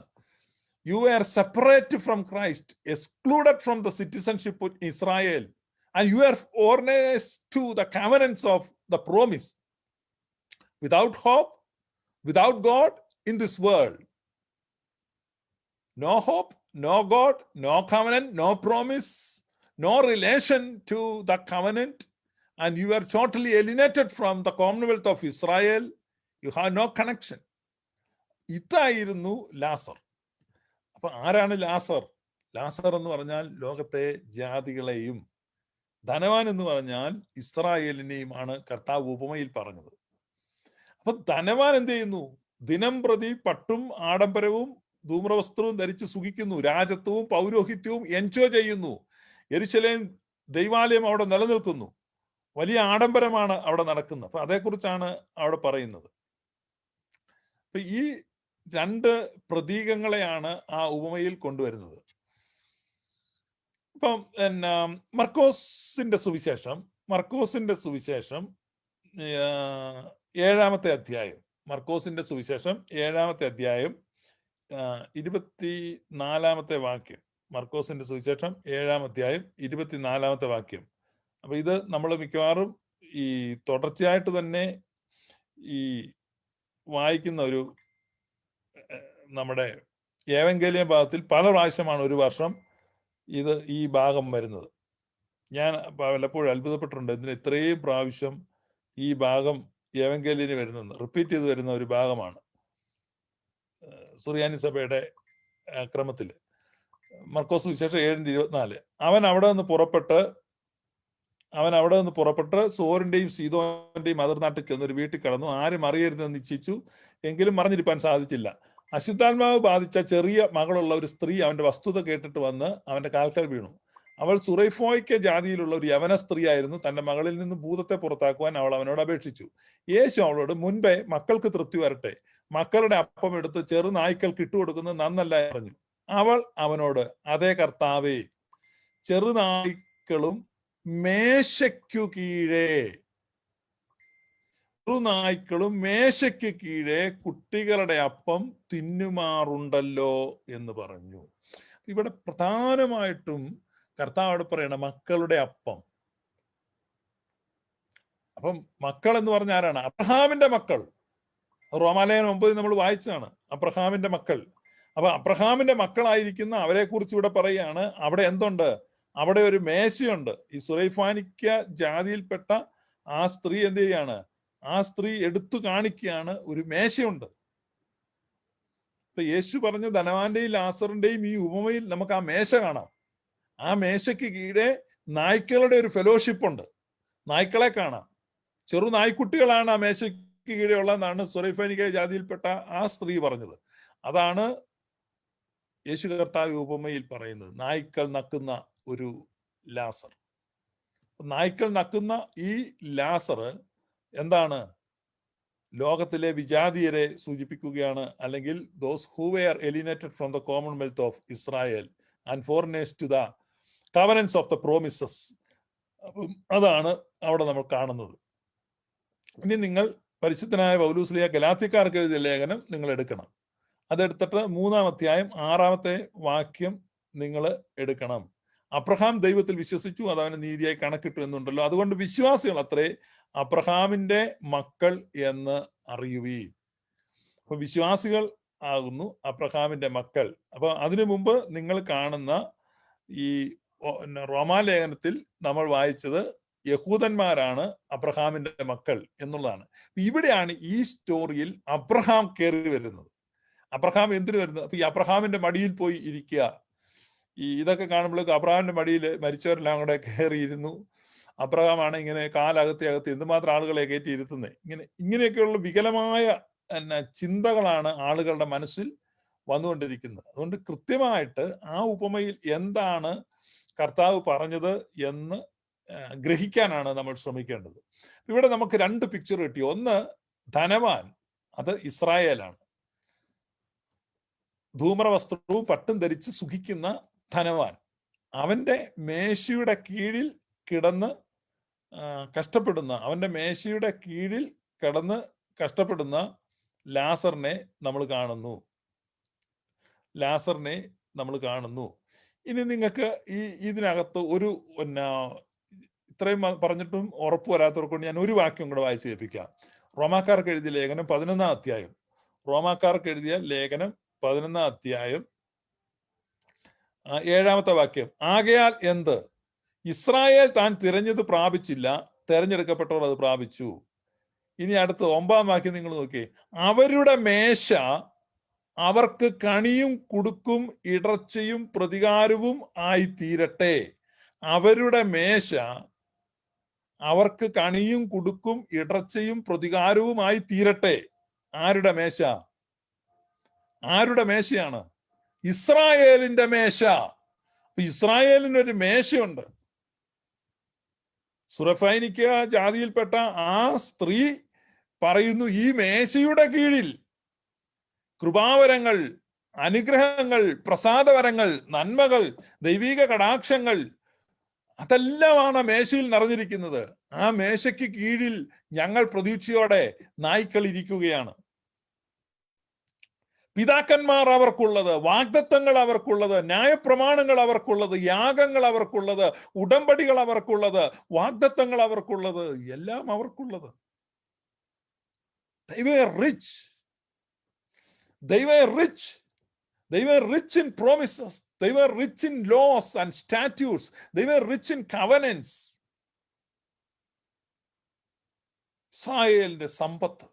You are separate from Christ, excluded from the citizenship of Israel, and you are foreigners to the covenants of the promise, without hope, without God in this world. No hope, no God, no covenant, no promise, no relation to the covenant, and you are totally alienated from the Commonwealth of Israel. You have no connection. ഇതായിരുന്നു ലാസർ. അപ്പൊ ആരാണ് ലാസർ? ലാസർ എന്ന് പറഞ്ഞാൽ ലോകത്തെ ജാതികളെയും, ധനവാൻ എന്ന് പറഞ്ഞാൽ ഇസ്രായേലിനെയുമാണ് കർത്താവ് ഉപമയിൽ പറഞ്ഞത്. അപ്പൊ ധനവാൻ എന്ത് ചെയ്യുന്നു? ദിനം പ്രതി പട്ടും ആഡംബരവും ധൂമ്രവസ്ത്രവും ധരിച്ച് സുഖിക്കുന്നു, രാജത്വവും പൗരോഹിത്യവും എൻജോയ് ചെയ്യുന്നു. യെരൂശലേം ദൈവാലയം അവിടെ നിലനിൽക്കുന്നു, വലിയ ആഡംബരമാണ് അവിടെ നടക്കുന്നത്. അപ്പൊ അതേക്കുറിച്ചാണ് അവിടെ പറയുന്നത്. അപ്പൊ ഈ രണ്ട് പ്രതീകങ്ങളെയാണ് ആ ഉപമയിൽ കൊണ്ടുവരുന്നത്. ഇപ്പം മർക്കോസിന്റെ സുവിശേഷം 7-ാമത്തെ അധ്യായം, മർക്കോസിന്റെ സുവിശേഷം 7-ാമത്തെ അധ്യായം 24-ാമത്തെ വാക്യം. മർക്കോസിന്റെ സുവിശേഷം 7-ാം അധ്യായം 24-ാമത്തെ വാക്യം. അപ്പൊ ഇത് നമ്മൾ മിക്കവാറും ഈ തുടർച്ചയായിട്ട് തന്നെ ഈ വായിക്കുന്ന ഒരു നമ്മുടെ ഏവങ്കേലിയ ഭാഗത്തിൽ പല പ്രാവശ്യമാണ് ഒരു വർഷം ഈ ഭാഗം വരുന്നത്. ഞാൻ പലപ്പോഴും അത്ഭുതപ്പെട്ടിട്ടുണ്ട്, ഇതിന് ഇത്രയും പ്രാവശ്യം ഈ ഭാഗം എവങ്കേലിയന് വരുന്നത്, റിപ്പീറ്റ് ചെയ്ത് വരുന്ന ഒരു ഭാഗമാണ് സുറിയാനി സഭയുടെ ക്രമത്തിൽ. മർക്കോസ് വിശേഷം 7:24. അവൻ അവിടെ നിന്ന് പുറപ്പെട്ട് സോറിന്റെയും സീദോന്റെയും അതിർനാട്ടിൽ ചെന്ന് ഒരു വീട്ടിൽ കടന്നു. ആരും അറിയരുതെന്ന് നിശ്ചയിച്ചു, എങ്കിലും മറിഞ്ഞിരിക്കാൻ സാധിച്ചില്ല. അശുദ്ധാത്മാവ് ബാധിച്ച ചെറിയ മകളുള്ള ഒരു സ്ത്രീ അവന്റെ വസ്തുത കേട്ടിട്ട് വന്ന് അവന്റെ കാൽക്കൽ വീണു. അവൾ സുറൈഫോയ്ക്ക് ജാതിയിലുള്ള ഒരു യവന സ്ത്രീയായിരുന്നു. തന്റെ മകളിൽ നിന്ന് ഭൂതത്തെ പുറത്താക്കുവാൻ അവൾ അവനോട് അപേക്ഷിച്ചു. യേശു അവളോട്, മുൻപേ മക്കൾക്ക് തൃപ്തി വരട്ടെ, മക്കളുടെ അപ്പം എടുത്ത് ചെറുനായ്ക്കൾക്ക് ഇട്ടുകൊടുക്കുന്നത് നന്നല്ല പറഞ്ഞു. അവൾ അവനോട്, അതേ കർത്താവേ, ചെറുനായ്ക്കളും മേശയ്ക്കു കീഴേ കുട്ടികളുടെ അപ്പം തിന്നുമാറുണ്ടല്ലോ എന്ന് പറഞ്ഞു. ഇവിടെ പ്രധാനമായിട്ടും കർത്താവോട് പറയണ മക്കളുടെ അപ്പം. അപ്പം മക്കൾ എന്ന് പറഞ്ഞ ആരാണ്? അബ്രഹാമിന്റെ മക്കൾ. റോമാലേഖനം 9 നമ്മൾ വായിച്ചതാണ്, അബ്രഹാമിന്റെ മക്കൾ. അപ്പൊ അബ്രഹാമിന്റെ മക്കളായിരിക്കുന്ന അവരെ കുറിച്ച് ഇവിടെ പറയുകയാണ്. അവിടെ എന്തുണ്ട്? അവിടെ ഒരു മേശയുണ്ട്. ഈ സുറൈഫാനിക്ക ജാതിയിൽപ്പെട്ട ആ സ്ത്രീ എന്ത് ചെയ്യാണ്? ആ സ്ത്രീ എടുത്തു കാണിക്കുകയാണ്, ഒരു മേശയുണ്ട്. ഇപ്പൊ യേശു പറഞ്ഞ ധനവാന്റെയും ലാസറിന്റെയും ഈ ഉപമയിൽ നമുക്ക് ആ മേശ കാണാം. ആ മേശയ്ക്ക് കീഴെ നായ്ക്കളുടെ ഒരു ഫെലോഷിപ്പ് ഉണ്ട്. നായ്ക്കളെ കാണാം. ചെറു നായ്ക്കുട്ടികളാണ് ആ മേശയ്ക്ക് കീഴെ ഉള്ളതെന്നാണ് സുറൈഫാനിക്ക ജാതിയിൽപ്പെട്ട ആ സ്ത്രീ പറഞ്ഞത്. അതാണ് യേശു കർത്താവ് ഉപമയിൽ പറയുന്നത്. നായ്ക്കൾ നക്കുന്ന ഒരു ലാസർ. നായ്ക്കൾ നക്കുന്ന ഈ ലാസർ എന്താണ്? ലോകത്തിലെ വിജാതീയരെ സൂചിപ്പിക്കുകയാണ്, അല്ലെങ്കിൽ those who were alienated from the commonwealth of Israel and foreigners to the covenants of the promises. അതാണ് അവിടെ നമ്മൾ കാണുന്നത്. ഇനി നിങ്ങൾ പരിശുദ്ധനായ പൗലോസ്ലീഹ ഗലാത്യക്കാർക്ക് എഴുതിയ ലേഖനം നിങ്ങൾ എടുക്കണം. അതെടുത്തിട്ട് 3-ാം അധ്യായം 6-ാമത്തെ വാക്യം നിങ്ങൾ എടുക്കണം. അബ്രഹാം ദൈവത്തിൽ വിശ്വസിച്ചു, അത് അവന് നീതിയായി കണക്കിട്ടു എന്നുണ്ടല്ലോ, അതുകൊണ്ട് വിശ്വാസികൾ അത്രേ അബ്രഹാമിന്റെ മക്കൾ എന്ന് അറിയുവീ. അപ്പൊ വിശ്വാസികൾ ആകുന്നു അബ്രഹാമിന്റെ മക്കൾ. അപ്പൊ അതിനു മുമ്പ് നിങ്ങൾ കാണുന്ന ഈ റോമാലേഖനത്തിൽ നമ്മൾ വായിച്ചത് യഹൂദന്മാരാണ് അബ്രഹാമിന്റെ മക്കൾ എന്നുള്ളതാണ്. ഇവിടെയാണ് ഈ സ്റ്റോറിയിൽ അബ്രഹാം കയറി വരുന്നത്. അബ്രഹാം എന്തിനു വരുന്നത്? അപ്പൊ ഈ അബ്രഹാമിന്റെ മടിയിൽ പോയി ഇരിക്കുക. ഇതൊക്കെ കാണുമ്പോഴേക്കും അബ്രഹാമിന്റെ മടിയിൽ മരിച്ചവരെല്ലാം കൂടെ കയറിയിരുന്നു. അബ്രഹാമാണ് ഇങ്ങനെ കാലകത്തി എന്തുമാത്രം ആളുകളെ കയറ്റി ഇരുത്തുന്നത്. ഇങ്ങനെയൊക്കെയുള്ള വികലമായ ചിന്തകളാണ് ആളുകളുടെ മനസ്സിൽ വന്നുകൊണ്ടിരിക്കുന്നത്. അതുകൊണ്ട് കൃത്യമായിട്ട് ആ ഉപമയിൽ എന്താണ് കർത്താവ് പറഞ്ഞത് എന്ന് ഗ്രഹിക്കാനാണ് നമ്മൾ ശ്രമിക്കേണ്ടത്. ഇവിടെ നമുക്ക് 2 പിക്ചർ കിട്ടി. ഒന്ന്, ധനവാൻ, അത് ഇസ്രായേലാണ്. ധൂമ്രവസ്ത്രവും പട്ടും ധരിച്ച് സുഖിക്കുന്ന ധനവാൻ. അവന്റെ മേശയുടെ കീഴിൽ കിടന്ന് കഷ്ടപ്പെടുന്ന, അവന്റെ മേശയുടെ കീഴിൽ കിടന്ന് കഷ്ടപ്പെടുന്ന ലാസറിനെ നമ്മൾ കാണുന്നു. ഇനി നിങ്ങൾക്ക് ഇതിനകത്ത് ഒരു ഇത്രയും പറഞ്ഞിട്ടും ഉറപ്പ് വരാത്തവർക്ക് കൊണ്ട് ഞാൻ ഒരു വാക്യം കൂടെ വായിച്ചു കേൾപ്പിക്കാം. റോമാക്കാർക്ക് എഴുതിയ ലേഖനം 11-ാം അധ്യായം. റോമാക്കാർക്ക് എഴുതിയ ലേഖനം 11-ാം അധ്യായം 7-ാമത്തെ വാക്യം. ആകയാൽ എന്ത്? ഇസ്രായേൽ താൻ തിരഞ്ഞത് പ്രാപിച്ചില്ല, തെരഞ്ഞെടുക്കപ്പെട്ടവർ അത് പ്രാപിച്ചു. ഇനി അടുത്ത 9-ാം വാക്യം നിങ്ങൾ നോക്കിയേ. അവരുടെ മേശ അവർക്ക് കണിയും കുടുക്കും ഇടർച്ചയും പ്രതികാരവും ആയി തീരട്ടെ. അവരുടെ മേശ അവർക്ക് കണിയും കുടുക്കും ഇടർച്ചയും പ്രതികാരവുമായി തീരട്ടെ. ആരുടെ മേശ? ആരുടെ മേശയാണ്? ഇസ്രായേലിന്റെ മേശ. ഇസ്രായേലിനൊരു മേശയുണ്ട്. സുറഫൈനിക്ക ജാതിയിൽപ്പെട്ട ആ സ്ത്രീ പറയുന്നു, ഈ മേശയുടെ കീഴിൽ കൃപാവരങ്ങൾ, അനുഗ്രഹങ്ങൾ, പ്രസാദവരങ്ങൾ, നന്മകൾ, ദൈവിക കടാക്ഷങ്ങൾ, അതെല്ലാമാണ് മേശയിൽ നിറഞ്ഞിരിക്കുന്നത്. ആ മേശയ്ക്ക് കീഴിൽ ഞങ്ങൾ പ്രതീക്ഷയോടെ നായ്ക്കൾ ഇരിക്കുകയാണ്. പിതാക്കന്മാർ അവർക്കുള്ളത്, വാഗ്ദത്തങ്ങൾ അവർക്കുള്ളത്, ന്യായപ്രമാണങ്ങൾ അവർക്കുള്ളത്, യാഗങ്ങൾ അവർക്കുള്ളത്, ഉടമ്പടികൾ അവർക്കുള്ളത്, വാഗ്ദത്തങ്ങൾ അവർക്കുള്ളത്, എല്ലാം അവർക്കുള്ളത്. They were rich. They were rich. They were rich in promises. They were rich in laws and statutes. They were rich in covenants. ഇസ്രായേലിന്റെ സമ്പത്ത്,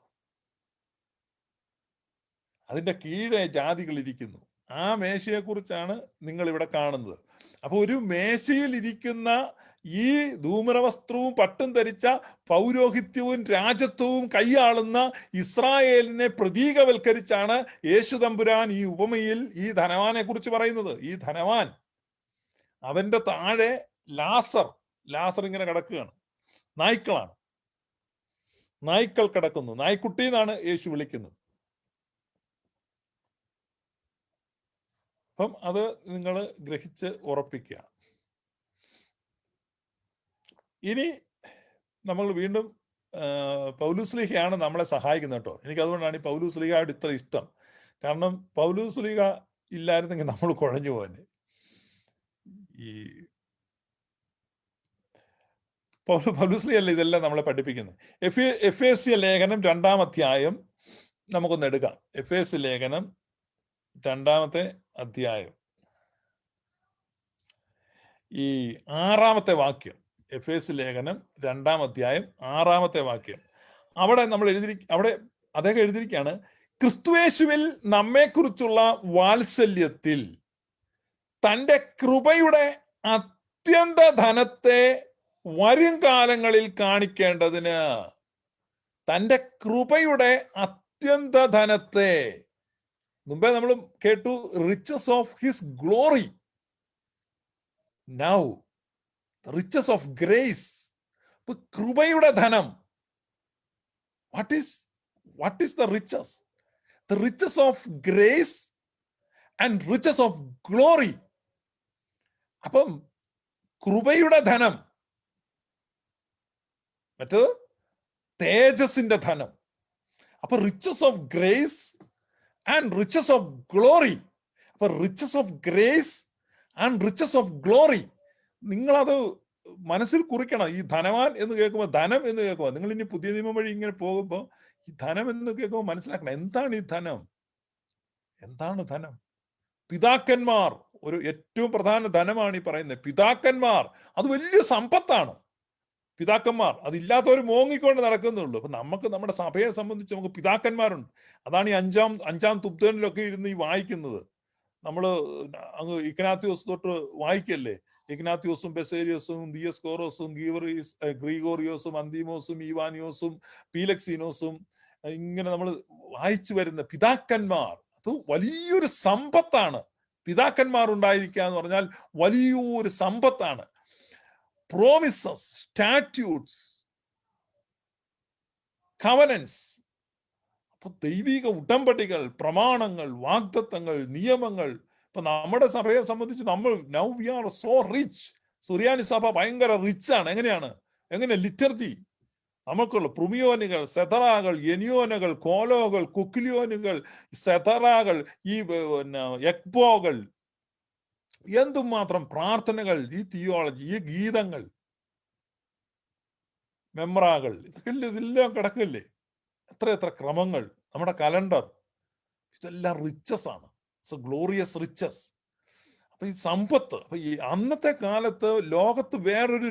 അതിന്റെ കീഴെ ജാതികൾ ഇരിക്കുന്നു. ആ മേശയെ കുറിച്ചാണ് നിങ്ങൾ ഇവിടെ കാണുന്നത്. അപ്പൊ ഒരു മേശയിൽ ഇരിക്കുന്ന ഈ ധൂമ്രവസ്ത്രവും പട്ടും ധരിച്ച പൗരോഹിത്യവും രാജത്വവും കൈയാളുന്ന ഇസ്രായേലിനെ പ്രതീകവൽക്കരിച്ചാണ് യേശു തമ്പുരാൻ ഈ ഉപമയിൽ ഈ ധനവാനെ കുറിച്ച് പറയുന്നത്. ഈ ധനവാൻ, അവന്റെ താഴെ ലാസർ ഇങ്ങനെ കിടക്കുകയാണ്. നായ്ക്കളാണ്, നായ്ക്കൾ കിടക്കുന്നു. നായ്ക്കുട്ടി എന്നാണ് യേശു വിളിക്കുന്നത്. അപ്പം അത് നിങ്ങൾ ഗ്രഹിച്ച് ഉറപ്പിക്കുക. ഇനി നമ്മൾ വീണ്ടും പൗലോസ്ലീഹയാണ് നമ്മളെ സഹായിക്കുന്നത് കേട്ടോ. എനിക്ക് അതുകൊണ്ടാണ് ഈ പൗലോസ്ലീഹയോട് ഇത്ര ഇഷ്ടം. കാരണം പൗലോസ്ലീഹ ഇല്ലായിരുന്നെങ്കിൽ നമ്മൾ കുഴഞ്ഞു പോകാൻ. ഈ പൗലോസ്ലീഹയല്ല ഇതെല്ലാം നമ്മളെ പഠിപ്പിക്കുന്നത്. എഫേസ്യ ലേഖനം 2-ാം അധ്യായം നമുക്കൊന്ന് എടുക്കാം. എഫേസ്യ ലേഖനം 2-ാമത്തെ അധ്യായം ഈ 6-ാമത്തെ വാക്യം. എഫേസ്യ ലേഖനം 2-ാം അധ്യായം 6-ാമത്തെ വാക്യം. അവിടെ നമ്മൾ അവിടെ അദ്ദേഹം എഴുതിയിരിക്കുകയാണ്, ക്രിസ്തുയേശുവിൽ നമ്മെക്കുറിച്ചുള്ള വാത്സല്യത്തിൽ തൻ്റെ കൃപയുടെ അത്യന്ത ധനത്തെ വരും കാലങ്ങളിൽ കാണിക്കേണ്ടതിന്. തൻ്റെ കൃപയുടെ അത്യന്ത ധനത്തെ, മുമ്പേ നമ്മൾ കേട്ടു riches of his glory. Now riches of grace. കൃപയുടെ ധനം. What is the riches? The riches of grace and riches of glory. അപ്പം കൃപയുടെ ധനം, മറ്റേത് തേജസിന്റെ ധനം. അപ്പൊ riches of grace and riches of glory. അപ്പൊ riches of grace and riches of glory, നിങ്ങളത് മനസ്സിൽ കുറിക്കണം. ഈ ധനവാൻ എന്ന് കേൾക്കുമ്പോൾ, ധനം എന്ന് കേൾക്കുമ്പോൾ, നിങ്ങൾ ഇനി പുതിയ നിയമം വഴി ഇങ്ങനെ പോകുമ്പോൾ ഈ ധനം എന്ന് കേൾക്കുമ്പോൾ മനസ്സിലാക്കണം, എന്താണ് ഈ ധനം? എന്താണ് ധനം? പിതാക്കന്മാർ ഒരു ഏറ്റവും പ്രധാന ധനമാണ് ഈ പറയുന്നത്. പിതാക്കന്മാർ, അത് വലിയ സമ്പത്താണ്. പിതാക്കന്മാർ, അതില്ലാത്തവർ മോങ്ങിക്കൊണ്ട് നടക്കുന്നുള്ളൂ. അപ്പൊ നമുക്ക് നമ്മുടെ സഭയെ സംബന്ധിച്ച് നമുക്ക് പിതാക്കന്മാരുണ്ട്. അതാണ് ഈ അഞ്ചാം തുബ്ദനിലൊക്കെ ഇരുന്ന് ഈ വായിക്കുന്നത്. നമ്മൾ അങ്ങ് ഇഗ്നാത്യോസ് തൊട്ട് വായിക്കല്ലേ. ഇഗ്നാത്യോസും ബെസേരിയോസും ദിയസ്കോറോസും ഗ്രിഗോറിയോസും അന്തിമോസും ഈവാനിയോസും പീലക്സീനോസും ഇങ്ങനെ നമ്മൾ വായിച്ചു വരുന്ന പിതാക്കന്മാർ, അത് വലിയൊരു സമ്പത്താണ്. പിതാക്കന്മാർ ഉണ്ടായിരിക്കുക എന്ന് പറഞ്ഞാൽ വലിയൊരു സമ്പത്താണ്. പ്രോമിസസ്, സ്റ്റാറ്റ്യൂട്ട്സ്, കവനൻസ്, അപ്പൊ ദൈവിക ഉടമ്പടികൾ, പ്രമാണങ്ങൾ, വാഗ്ദത്തങ്ങൾ, നിയമങ്ങൾ. ഇപ്പൊ നമ്മുടെ സഭയെ സംബന്ധിച്ച് നമ്മൾ now we are so rich. Suriyani സഭ ഭയങ്കര റിച്ച് ആണ്. എങ്ങനെ ലിറ്റർജി നമുക്കുള്ള പ്രുമിയോനുകൾ, സെതറാകൾ, യനിയോനുകൾ, കോലോകൾ, കുക്കിലിയോനുകൾ, സെതറാകൾ, ഈ എക്ബോകൾ, എന്തുമാത്രം പ്രാർത്ഥനകൾ, ഈ തിയോളജി, ഈ ഗീതങ്ങൾ, മെമ്രാകൾ, ഇതെല്ലാം കിടക്കില്ലേ? എത്ര ക്രമങ്ങൾ, നമ്മുടെ കലണ്ടർ, ഇതെല്ലാം റിച്ചസ് ആണ്. Glorious riches. അപ്പൊ ഈ സമ്പത്ത്, അപ്പൊ ഈ അന്നത്തെ കാലത്ത് ലോകത്ത് വേറൊരു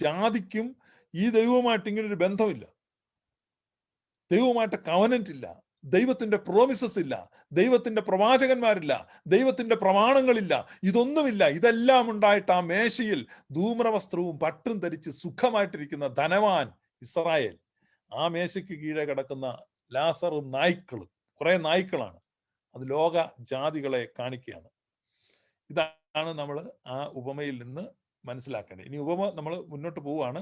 ജാതിക്കും ഈ ദൈവവുമായിട്ട് ഇങ്ങനൊരു ബന്ധമില്ല. ദൈവവുമായിട്ട് കവനന്റ് ഇല്ല, ദൈവത്തിന്റെ പ്രോമിസസ് ഇല്ല, ദൈവത്തിന്റെ പ്രവാചകന്മാരില്ല, ദൈവത്തിന്റെ പ്രമാണങ്ങളില്ല, ഇതൊന്നുമില്ല. ഇതെല്ലാം ഉണ്ടായിട്ട് ആ മേശയിൽ ധൂമ്രവസ്ത്രവും പട്ടും ധരിച്ച് സുഖമായിട്ടിരിക്കുന്ന ധനവാൻ ഇസ്രായേൽ, ആ മേശയ്ക്ക് കീഴെ കിടക്കുന്ന ലാസറും നായ്ക്കളും, കുറെ നായ്ക്കളാണ്. അത് ലോക ജാതികളെ കാണിക്കുകയാണ്. ഇതാണ് നമ്മൾ ആ ഉപമയിൽ നിന്ന് മനസ്സിലാക്കേണ്ടത്. ഇനി ഉപമ നമ്മൾ മുന്നോട്ട് പോവുകയാണ്,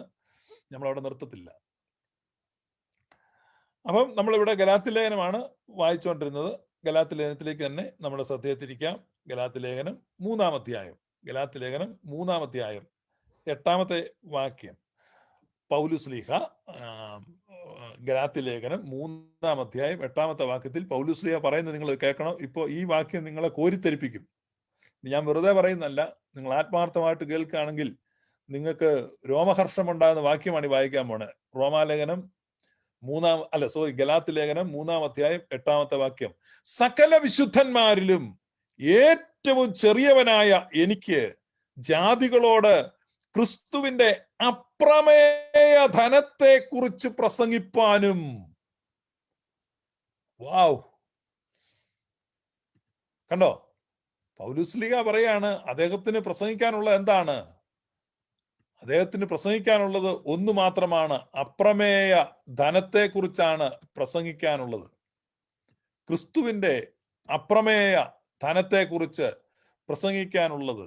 നമ്മളവിടെ നിർത്തത്തില്ല. അപ്പം നമ്മളിവിടെ ഗലാത്യ ലേഖനമാണ് വായിച്ചുകൊണ്ടിരുന്നത്. ഗലാത്യ ലേഖനത്തിലേക്ക് തന്നെ നമ്മുടെ ശ്രദ്ധയെ തിരിക്കാം. ഗലാത്യ ലേഖനം 3-ാം അധ്യായം, ഗലാത്യ ലേഖനം 3-ാം അധ്യായം 8-ാമത്തെ വാക്യം. പൗലുസ്ലീഹ ഗലാത്യ ലേഖനം 3-ാം അധ്യായം 8-ാമത്തെ വാക്യത്തിൽ പൗലുസ്ലീഹ പറയുന്നത് നിങ്ങൾ കേൾക്കണം. ഇപ്പോൾ ഈ വാക്യം നിങ്ങളെ കോരിത്തെരിപ്പിക്കും. ഞാൻ വെറുതെ പറയുന്നല്ല, നിങ്ങൾ ആത്മാർത്ഥമായിട്ട് കേൾക്കുകയാണെങ്കിൽ നിങ്ങൾക്ക് രോമഹർഷമുണ്ടാകുന്ന വാക്യമാണ് ഈ വായിക്കാൻ പോണേ. റോമാലേഖനം ഗലാത്യ ലേഖനം 3-ാം അധ്യായം 8-ാമത്തെ വാക്യം. സകല വിശുദ്ധന്മാരിലും ഏറ്റവും ചെറിയവനായ എനിക്ക് ജാതികളോട് ക്രിസ്തുവിന്റെ അപ്രമേയ ധനത്തെ കുറിച്ച് പ്രസംഗിപ്പാനും. വാവ്, കണ്ടോ? പൗലോസ്ലീഹ പറയാണ് അദ്ദേഹത്തിന് പ്രസംഗിക്കാനുള്ള എന്താണ്? അദ്ദേഹത്തിന് പ്രസംഗിക്കാനുള്ളത് ഒന്ന് മാത്രമാണ്, അപ്രമേയ ധനത്തെ കുറിച്ചാണ് പ്രസംഗിക്കാനുള്ളത്. ക്രിസ്തുവിന്റെ അപ്രമേയ ധനത്തെ കുറിച്ച് പ്രസംഗിക്കാനുള്ളത്.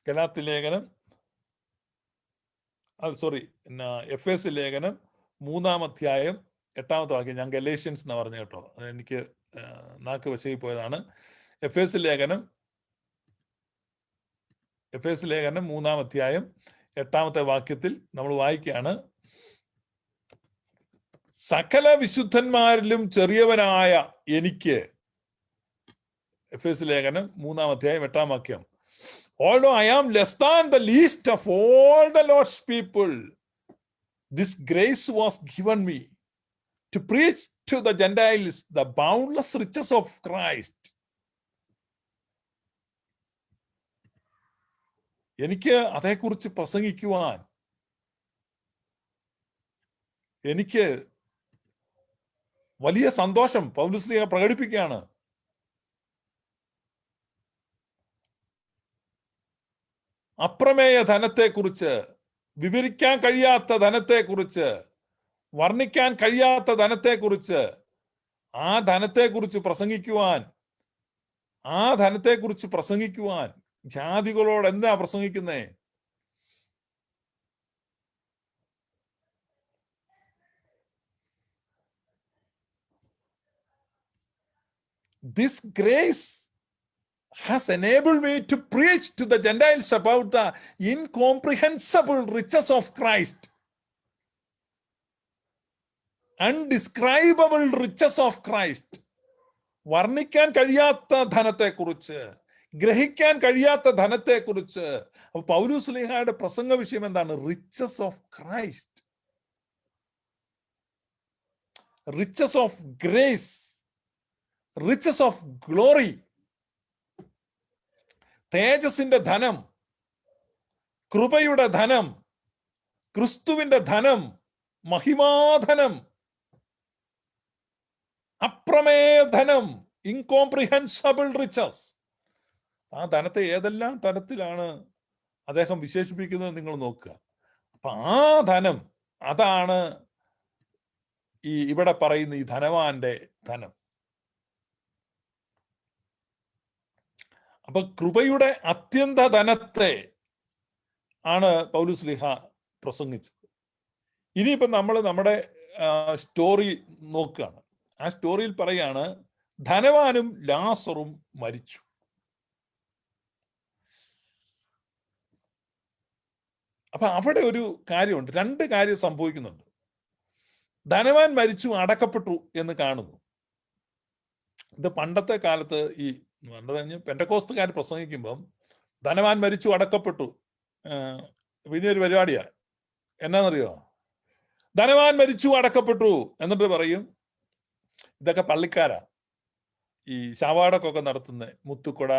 ഗലാത്യ ലേഖനം, എഫേസ്യ ലേഖനം 3-ാം അധ്യായം 8-ാമത്തെ വാക്യം. ഞാൻ ഗലേഷ്യൻസ് എന്ന് പറഞ്ഞു കേട്ടോ, എനിക്ക് നാക്ക് വശയിൽ പോയതാണ്. എഫേസ്യ ലേഖനം 3-ാം അധ്യായം 8-ാമത്തെ വാക്യത്തിൽ നമ്മൾ വായിക്കുകയാണ്, സകല വിശുദ്ധന്മാരിലും ചെറിയവനായ എനിക്ക്. എഫേസ്യ ലേഖനം 3-ാം അധ്യായം 8-ാം വാക്യം. Although I am less than the least of all the Lord's people, this grace was given me to preach to the Gentiles the boundless riches of Christ. എനിക്ക് അതേക്കുറിച്ച് പ്രസംഗിക്കുവാൻ എനിക്ക് വലിയ സന്തോഷം പൗലോസ്ലീഹ പ്രകടിപ്പിക്കുകയാണ്. അപ്രമേയ ധനത്തെക്കുറിച്ച്, വിവരിക്കാൻ കഴിയാത്ത ധനത്തെക്കുറിച്ച്, വർണ്ണിക്കാൻ കഴിയാത്ത ധനത്തെക്കുറിച്ച്, ആ ധനത്തെക്കുറിച്ച് പ്രസംഗിക്കുവാൻ ജാതികളോട് എന്താ പ്രസംഗിക്കുന്നേ? This grace has enabled me to preach to the Gentiles about the incomprehensible riches of Christ, undescribable riches of Christ. വർണ്ണിക്കാൻ കഴിയാത്ത ധനത്തെക്കുറിച്ച്, ഗ്രഹിക്കാൻ കഴിയാത്ത ധനത്തെക്കുറിച്ച്. അപ്പൊ പൗലോസ്ലീഹയുടെ പ്രസംഗ വിഷയം എന്താണ്? Riches of Christ, riches of grace, riches of glory. തേജസിന്റെ ധനം, കൃപയുടെ ധനം, ക്രിസ്തുവിന്റെ ധനം, മഹിമാധനം, അപ്രമേയ ധനം, ഇൻകോംപ്രിഹെൻസിബിൾ റിച്ചസ്. ആ ധനത്തെ ഏതെല്ലാം തരത്തിലാണ് അദ്ദേഹം വിശേഷിപ്പിക്കുന്നത് നിങ്ങൾ നോക്കുക. അപ്പൊ ആ ധനം, അതാണ് ഇവിടെ പറയുന്ന ഈ ധനവാന്റെ ധനം. അപ്പൊ കൃപയുടെ അത്യന്ത ധനത്തെ ആണ് പൗലോസ്ലീഹ പ്രസംഗിച്ചത്. ഇനിയിപ്പോ നമ്മൾ നമ്മുടെ സ്റ്റോറി നോക്കുകയാണ്. ആ സ്റ്റോറിയിൽ പറയാണ്, ധനവാനും ലാസറും മരിച്ചു. അപ്പൊ അവിടെ ഒരു കാര്യമുണ്ട്, രണ്ട് കാര്യം സംഭവിക്കുന്നുണ്ട്. ധനവാൻ മരിച്ചു, അടക്കപ്പെട്ടു എന്ന് കാണുന്നു. ഇത് പണ്ടത്തെ കാലത്ത് ഈ പെന്തക്കോസ്തുകാർ പ്രസംഗിക്കുമ്പം ധനവാൻ മരിച്ചു അടക്കപ്പെട്ടു, പിന്നെ ഒരു പരിപാടിയാ. എന്നാന്നറിയോ? ധനവാൻ മരിച്ചു അടക്കപ്പെട്ടു എന്നിട്ട് പറയും, ഇതൊക്കെ പള്ളിക്കാരാ, ഈ ശവാടക്കൊക്കെ നടത്തുന്ന മുത്തുക്കുട,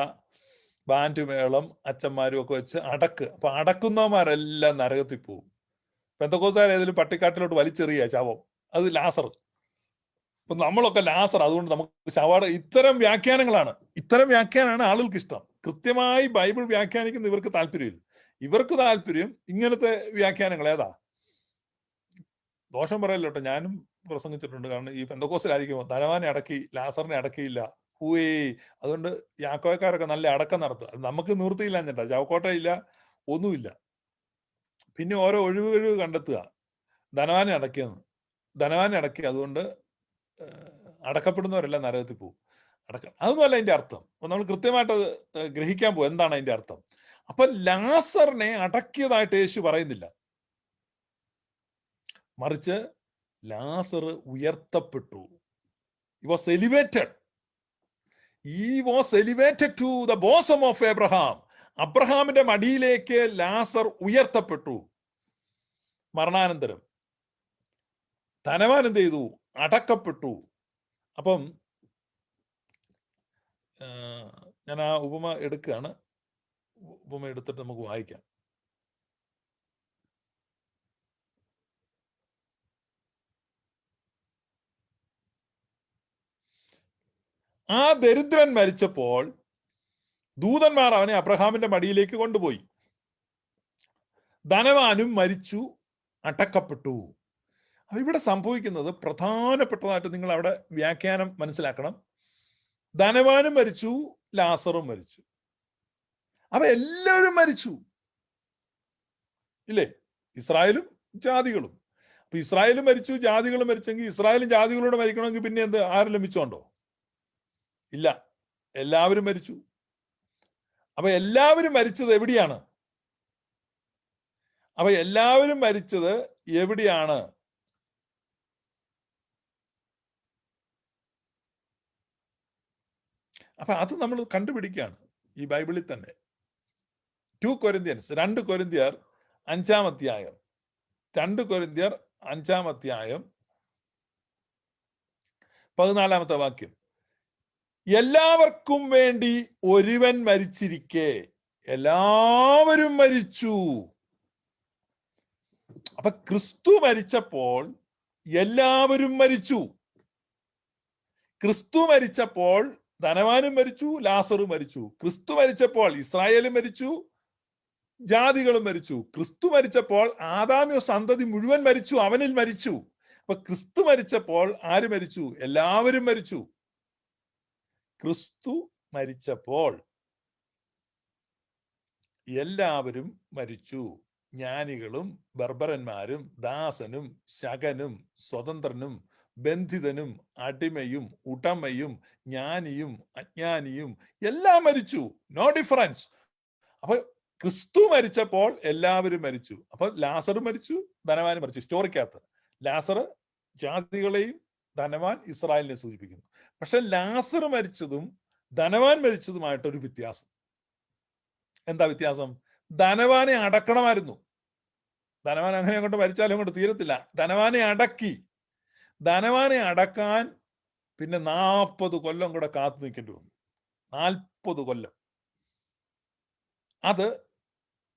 ബാൻഡുമേളം, അച്ഛന്മാരും ഒക്കെ വെച്ച് അടക്ക്. അപ്പൊ അടക്കുന്നവന്മാരെല്ലാം നരകത്തിൽ പോവും. പെന്തക്കോസ്തുകാർ ഏതെങ്കിലും പട്ടിക്കാട്ടിലോട്ട് വലിച്ചെറിയ ശവം, അത് ലാസർ. അപ്പൊ നമ്മളൊക്കെ ലാസർ, അതുകൊണ്ട് നമുക്ക് ശവാട. ഇത്തരം വ്യാഖ്യാനമാണ് ആളുകൾക്ക് ഇഷ്ടം. കൃത്യമായി ബൈബിൾ വ്യാഖ്യാനിക്കുന്ന ഇവർക്ക് താല്പര്യമില്ല. ഇവർക്ക് താല്പര്യം ഇങ്ങനത്തെ വ്യാഖ്യാനങ്ങൾ. ഏതാ? ദോഷം പറയല്ലോ കേട്ടോ, ഞാനും പ്രസംഗിച്ചിട്ടുണ്ട്. കാരണം ഈ പെന്തക്കോസ്തിലായിരിക്കുമ്പോൾ ധനവാനെ അടക്കി, ലാസറിനെ അടക്കിയില്ല, ഹൂയേ. അതുകൊണ്ട് യാക്കോക്കാരൊക്കെ നല്ല അടക്കം നടത്തുക. അത് നമുക്ക് നിവൃത്തിയില്ല എന്നിട്ടാ, ചവക്കോട്ടയില്ല, ഒന്നുമില്ല. പിന്നെ ഓരോ ഒഴിവുകഴിവ് കണ്ടെത്തുക, ധനവാനെ അടക്കി. അതുകൊണ്ട് അടക്കപ്പെടുന്നവരെല്ലാം നരകത്തിൽ പോകും. അതൊന്നുമല്ല അതിന്റെ അർത്ഥം. അപ്പൊ നമ്മൾ കൃത്യമായിട്ട് ഗ്രഹിക്കാൻ പോകും എന്താണ് അതിന്റെ അർത്ഥം. അപ്പൊ ലാസറിനെ അടക്കിയതായിട്ട് യേശു പറയുന്നില്ല, മറിച്ച് ലാസർ ഉയർത്തപ്പെട്ടു. He was elevated to the bosom of Abraham. അബ്രഹാമിന്റെ മടിയിലേക്ക് ലാസർ ഉയർത്തപ്പെട്ടു മരണാനന്തരം. ധനവാൻ എന്ത് ചെയ്തു? അടക്കപ്പെട്ടു. അപ്പം ഞാൻ ആ ഉപമ എടുക്കുകയാണ്. ഉപമ എടുത്തിട്ട് നമുക്ക് വായിക്കാം. ആ ദരിദ്രൻ മരിച്ചപ്പോൾ ദൂതന്മാർ അവനെ അബ്രഹാമിന്റെ മടിയിലേക്ക് കൊണ്ടുപോയി. ധനവാനും മരിച്ചു, അടക്കപ്പെട്ടു. അപ്പൊ ഇവിടെ സംഭവിക്കുന്നത് പ്രധാനപ്പെട്ടതായിട്ട് നിങ്ങൾ അവിടെ വ്യാഖ്യാനം മനസ്സിലാക്കണം. ധനവാനും മരിച്ചു, ലാസറും മരിച്ചു. അപ്പൊ എല്ലാവരും മരിച്ചു, ഇല്ലേ? ഇസ്രായേലും ജാതികളും. അപ്പൊ ഇസ്രായേലും മരിച്ചു, ജാതികളും മരിച്ചെങ്കിൽ ഇസ്രായേലും ജാതികളോട് മരിക്കണമെങ്കിൽ പിന്നെ എന്ത് ആരെല്ലാം മിച്ചമുണ്ടോ? ഇല്ല, എല്ലാവരും മരിച്ചു. അപ്പൊ എല്ലാവരും മരിച്ചത് എവിടെയാണ്? അപ്പൊ എല്ലാവരും മരിച്ചത് എവിടെയാണ്? അപ്പൊ അത് നമ്മൾ കണ്ടുപിടിക്കുകയാണ് ഈ ബൈബിളിൽ തന്നെ. 2 കൊരിന്ത്യൻസ് 2 കൊരിന്ത്യർ 5-ാം അധ്യായം 2 കൊരിന്ത്യർ 5-ാം അധ്യായം 14-ാമത്തെ വാക്യം. എല്ലാവർക്കും വേണ്ടി ഒരുവൻ മരിച്ചിരിക്കെ എല്ലാവരും മരിച്ചു. അപ്പൊ ക്രിസ്തു മരിച്ചപ്പോൾ എല്ലാവരും മരിച്ചു. ക്രിസ്തു മരിച്ചപ്പോൾ ധനവാനും മരിച്ചു, ലാസറും മരിച്ചു. ക്രിസ്തു മരിച്ചപ്പോൾ ഇസ്രായേലും മരിച്ചു, ജാതികളും മരിച്ചു. ക്രിസ്തു മരിച്ചപ്പോൾ ആദാമ്യ സന്തതി മുഴുവൻ മരിച്ചു, അവനിൽ മരിച്ചു. അപ്പൊ ക്രിസ്തു മരിച്ചപ്പോൾ ആര് മരിച്ചു? എല്ലാവരും മരിച്ചു. ക്രിസ്തു മരിച്ചപ്പോൾ എല്ലാവരും മരിച്ചു. ജ്ഞാനികളും ബർബരന്മാരും ദാസനും ശകനും സ്വതന്ത്രനും ബന്ധിതനും അടിമയും ഉടമയും ജ്ഞാനിയും അജ്ഞാനിയും എല്ലാം മരിച്ചു. No difference. അപ്പൊ ക്രിസ്തു മരിച്ചപ്പോൾ എല്ലാവരും മരിച്ചു. അപ്പൊ ലാസർ മരിച്ചു, ധനവാനും മരിച്ചു. സ്റ്റോറിക്കകത്ത് ലാസർ ജാതികളെയും ധനവാൻ ഇസ്രായേലിനെ സൂചിപ്പിക്കുന്നു. പക്ഷെ ലാസർ മരിച്ചതും ധനവാൻ മരിച്ചതുമായിട്ടൊരു വ്യത്യാസം. എന്താ വ്യത്യാസം? ധനവാനെ അടക്കണമായിരുന്നു. ധനവാൻ അങ്ങനെ അങ്ങോട്ട് മരിച്ചാലും അങ്ങോട്ട് തീരത്തില്ല. ധനവാനെ അടക്കി. ധനവാനെ അടക്കാൻ പിന്നെ 40 കൊല്ലം കൂടെ കാത്തു നിൽക്കേണ്ടി വന്നു. 40 കൊല്ലം. അത്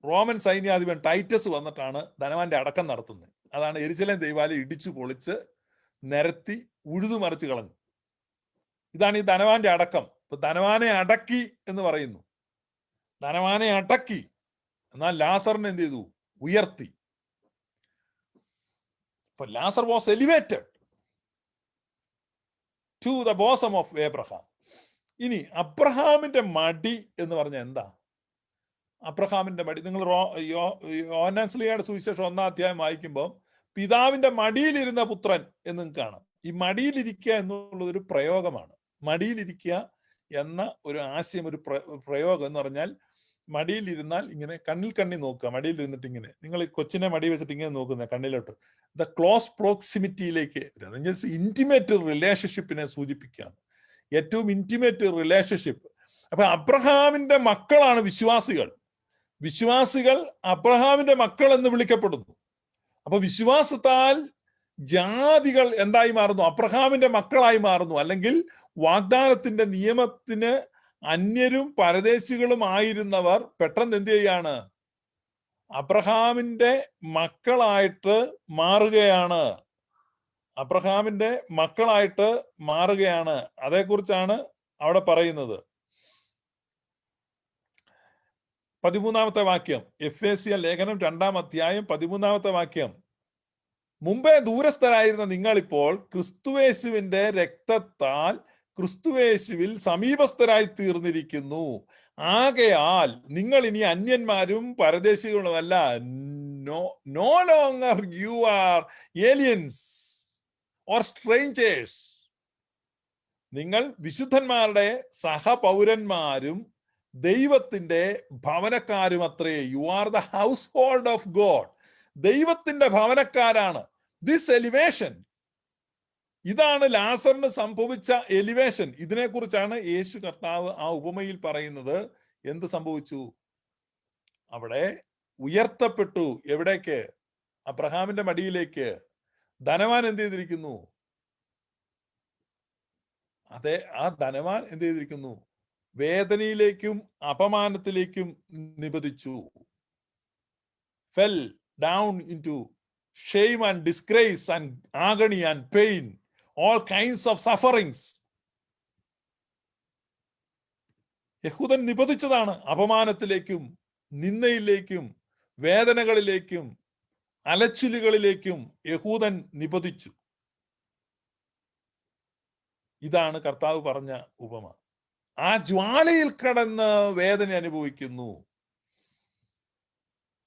റോമൻ സൈന്യാധിപൻ ടൈറ്റസ് വന്നിട്ടാണ് ധനവാന്റെ അടക്കം നടത്തുന്നത്. അതാണ് യെരുശലേം ദൈവാലയം ഇടിച്ചു പൊളിച്ച് നിരത്തി ഉഴുതുമറിച്ച് കളഞ്ഞു. ഇതാണ് ഈ ധനവാന്റെ അടക്കം. ഇപ്പൊ ധനവാനെ അടക്കി എന്ന് പറയുന്നു. ധനവാനെ അടക്കി. എന്നാൽ ലാസറിനെ എന്ത് ചെയ്തു? ഉയർത്തി. ഇപ്പൊ Lazarus was elevated to the bosom of Abraham. ഇനി അബ്രഹാമിന്റെ മടി എന്ന് പറഞ്ഞാൽ എന്താ? അബ്രഹാമിന്റെ മടി നിങ്ങൾ യോഹന്നാൻ ശ്ലീഹയുടെ സുവിശേഷം 1-ാം അധ്യായം വായിക്കുമ്പോൾ പിതാവിന്റെ മടിയിലിരുന്ന പുത്രൻ എന്ന് കാണാം. ഈ മടിയിലിരിക്കുക എന്നുള്ളത് ഒരു പ്രയോഗമാണ്. മടിയിലിരിക്കുക എന്ന ഒരു ആശയം, ഒരു പ്രയോഗം എന്ന് പറഞ്ഞാൽ മടിയിലിരുന്നാൽ ഇങ്ങനെ കണ്ണി നോക്കുക. മടിയിലിരുന്നിട്ട് ഇങ്ങനെ നിങ്ങൾ കൊച്ചിനെ മടി വെച്ചിട്ട് ഇങ്ങനെ നോക്കുന്ന കണ്ണിലോട്ട്. ദ ക്ലോസ് പ്രോക്സിമിറ്റിയിലേക്ക് ഇന്റിമേറ്റ് റിലേഷൻഷിപ്പിനെ സൂചിപ്പിക്കുകയാണ്. ഏറ്റവും ഇന്റിമേറ്റ് റിലേഷൻഷിപ്പ്. അപ്പൊ അബ്രഹാമിന്റെ മക്കളാണ് വിശ്വാസികൾ. വിശ്വാസികൾ അബ്രഹാമിന്റെ മക്കൾ എന്ന് വിളിക്കപ്പെടുന്നു. അപ്പൊ വിശ്വാസത്താൽ ജാതികൾ എന്തായി മാറുന്നു? അബ്രഹാമിന്റെ മക്കളായി മാറുന്നു. അല്ലെങ്കിൽ വാഗ്ദാനത്തിന്റെ നിയമത്തിന് അന്യരും പരദേശികളും ആയിരുന്നവർ പെട്ടെന്ന് എന്ത് ചെയ്യാണ്? അബ്രഹാമിന്റെ മക്കളായിട്ട് മാറുകയാണ്. അബ്രഹാമിന്റെ മക്കളായിട്ട് മാറുകയാണ്. അതേക്കുറിച്ചാണ് അവിടെ പറയുന്നത്. 13-ാമത്തെ വാക്യം, എഫേസ്യ ലേഖനം 2-ാം അധ്യായം 13-ാമത്തെ വാക്യം. മുമ്പേ ദൂരസ്ഥരായിരുന്ന നിങ്ങളിപ്പോൾ ക്രിസ്തുവേശുവിന്റെ രക്തത്താൽ ക്രിസ്തുവേശുവിൽ സമീപസ്ഥരായി തീർന്നിരിക്കുന്നു. ആകയാൽ നിങ്ങൾ ഇനി അന്യന്മാരും പരദേശികളുമല്ല. No longer you are aliens or strangers. നിങ്ങൾ വിശുദ്ധന്മാരുടെ സഹപൗരന്മാരും ദൈവത്തിന്റെ ഭവനക്കാരും അത്രേ. You are the household of God. ദൈവത്തിന്റെ ഭവനക്കാരാണ്. ദിസ് എലിവേഷൻ, ഇതാണ് ലാസറിന് സംഭവിച്ച എലിവേഷൻ. ഇതിനെക്കുറിച്ചാണ് യേശു കർത്താവ് ആ ഉപമയിൽ പറയുന്നത്. എന്ത് സംഭവിച്ചു? അവിടെ ഉയർത്തപ്പെട്ടു. എവിടേക്ക്? അബ്രഹാമിന്റെ മടിയിലേക്ക്. ധനവാൻ എന്ത് ചെയ്തിരിക്കുന്നു? അതെ, ആ ധനവാൻ എന്ത് ചെയ്തിരിക്കുന്നു? വേദനയിലേക്കും അപമാനത്തിലേക്കും നിപതിച്ചു. Fell down into shame and disgrace and agony and pain, all kinds of sufferings. യഹൂദൻ നിപതിച്ചതാണ്. അപമാനത്തിലേക്കും നിന്ദയിലേക്കും വേദനകളിലേക്കും അലച്ചിലുകളിലേക്കും യഹൂദൻ നിപതിച്ചു. ഇതാണ് കർത്താവ് പറഞ്ഞ ഉപമ. ആ ജ്വാലയിൽ കടന്ന് വേദന അനുഭവിക്കുന്നു.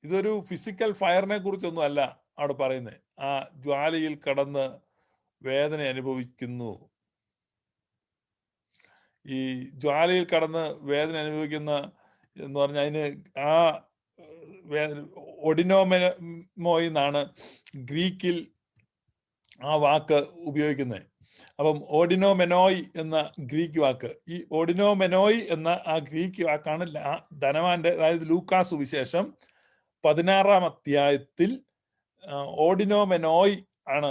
ഇതൊരു ഫിസിക്കൽ ഫയറിനെ കുറിച്ചൊന്നും അല്ല അവിടെ പറയുന്നത്. ആ ജ്വാലയിൽ കടന്ന് വേദന അനുഭവിക്കുന്നു. ഈ ജ്വാലയിൽ കടന്ന് വേദന അനുഭവിക്കുന്ന എന്ന് പറഞ്ഞാൽ അതിന് ആ ഒഡിനോമെനോയ് എന്നാണ് ഗ്രീക്കിൽ ആ വാക്ക് ഉപയോഗിക്കുന്നത്. അപ്പം ഓഡിനോമെനോയ് എന്ന ഗ്രീക്ക് വാക്ക്, ഈ ഓഡിനോമെനോയ് എന്ന ആ ഗ്രീക്ക് വാക്കാണ് ധനവാന്റെ, അതായത് ലൂക്കാസ് സുവിശേഷം 16-ാം അധ്യായത്തിൽ ഓഡിനോമെനോയ് ആണ്.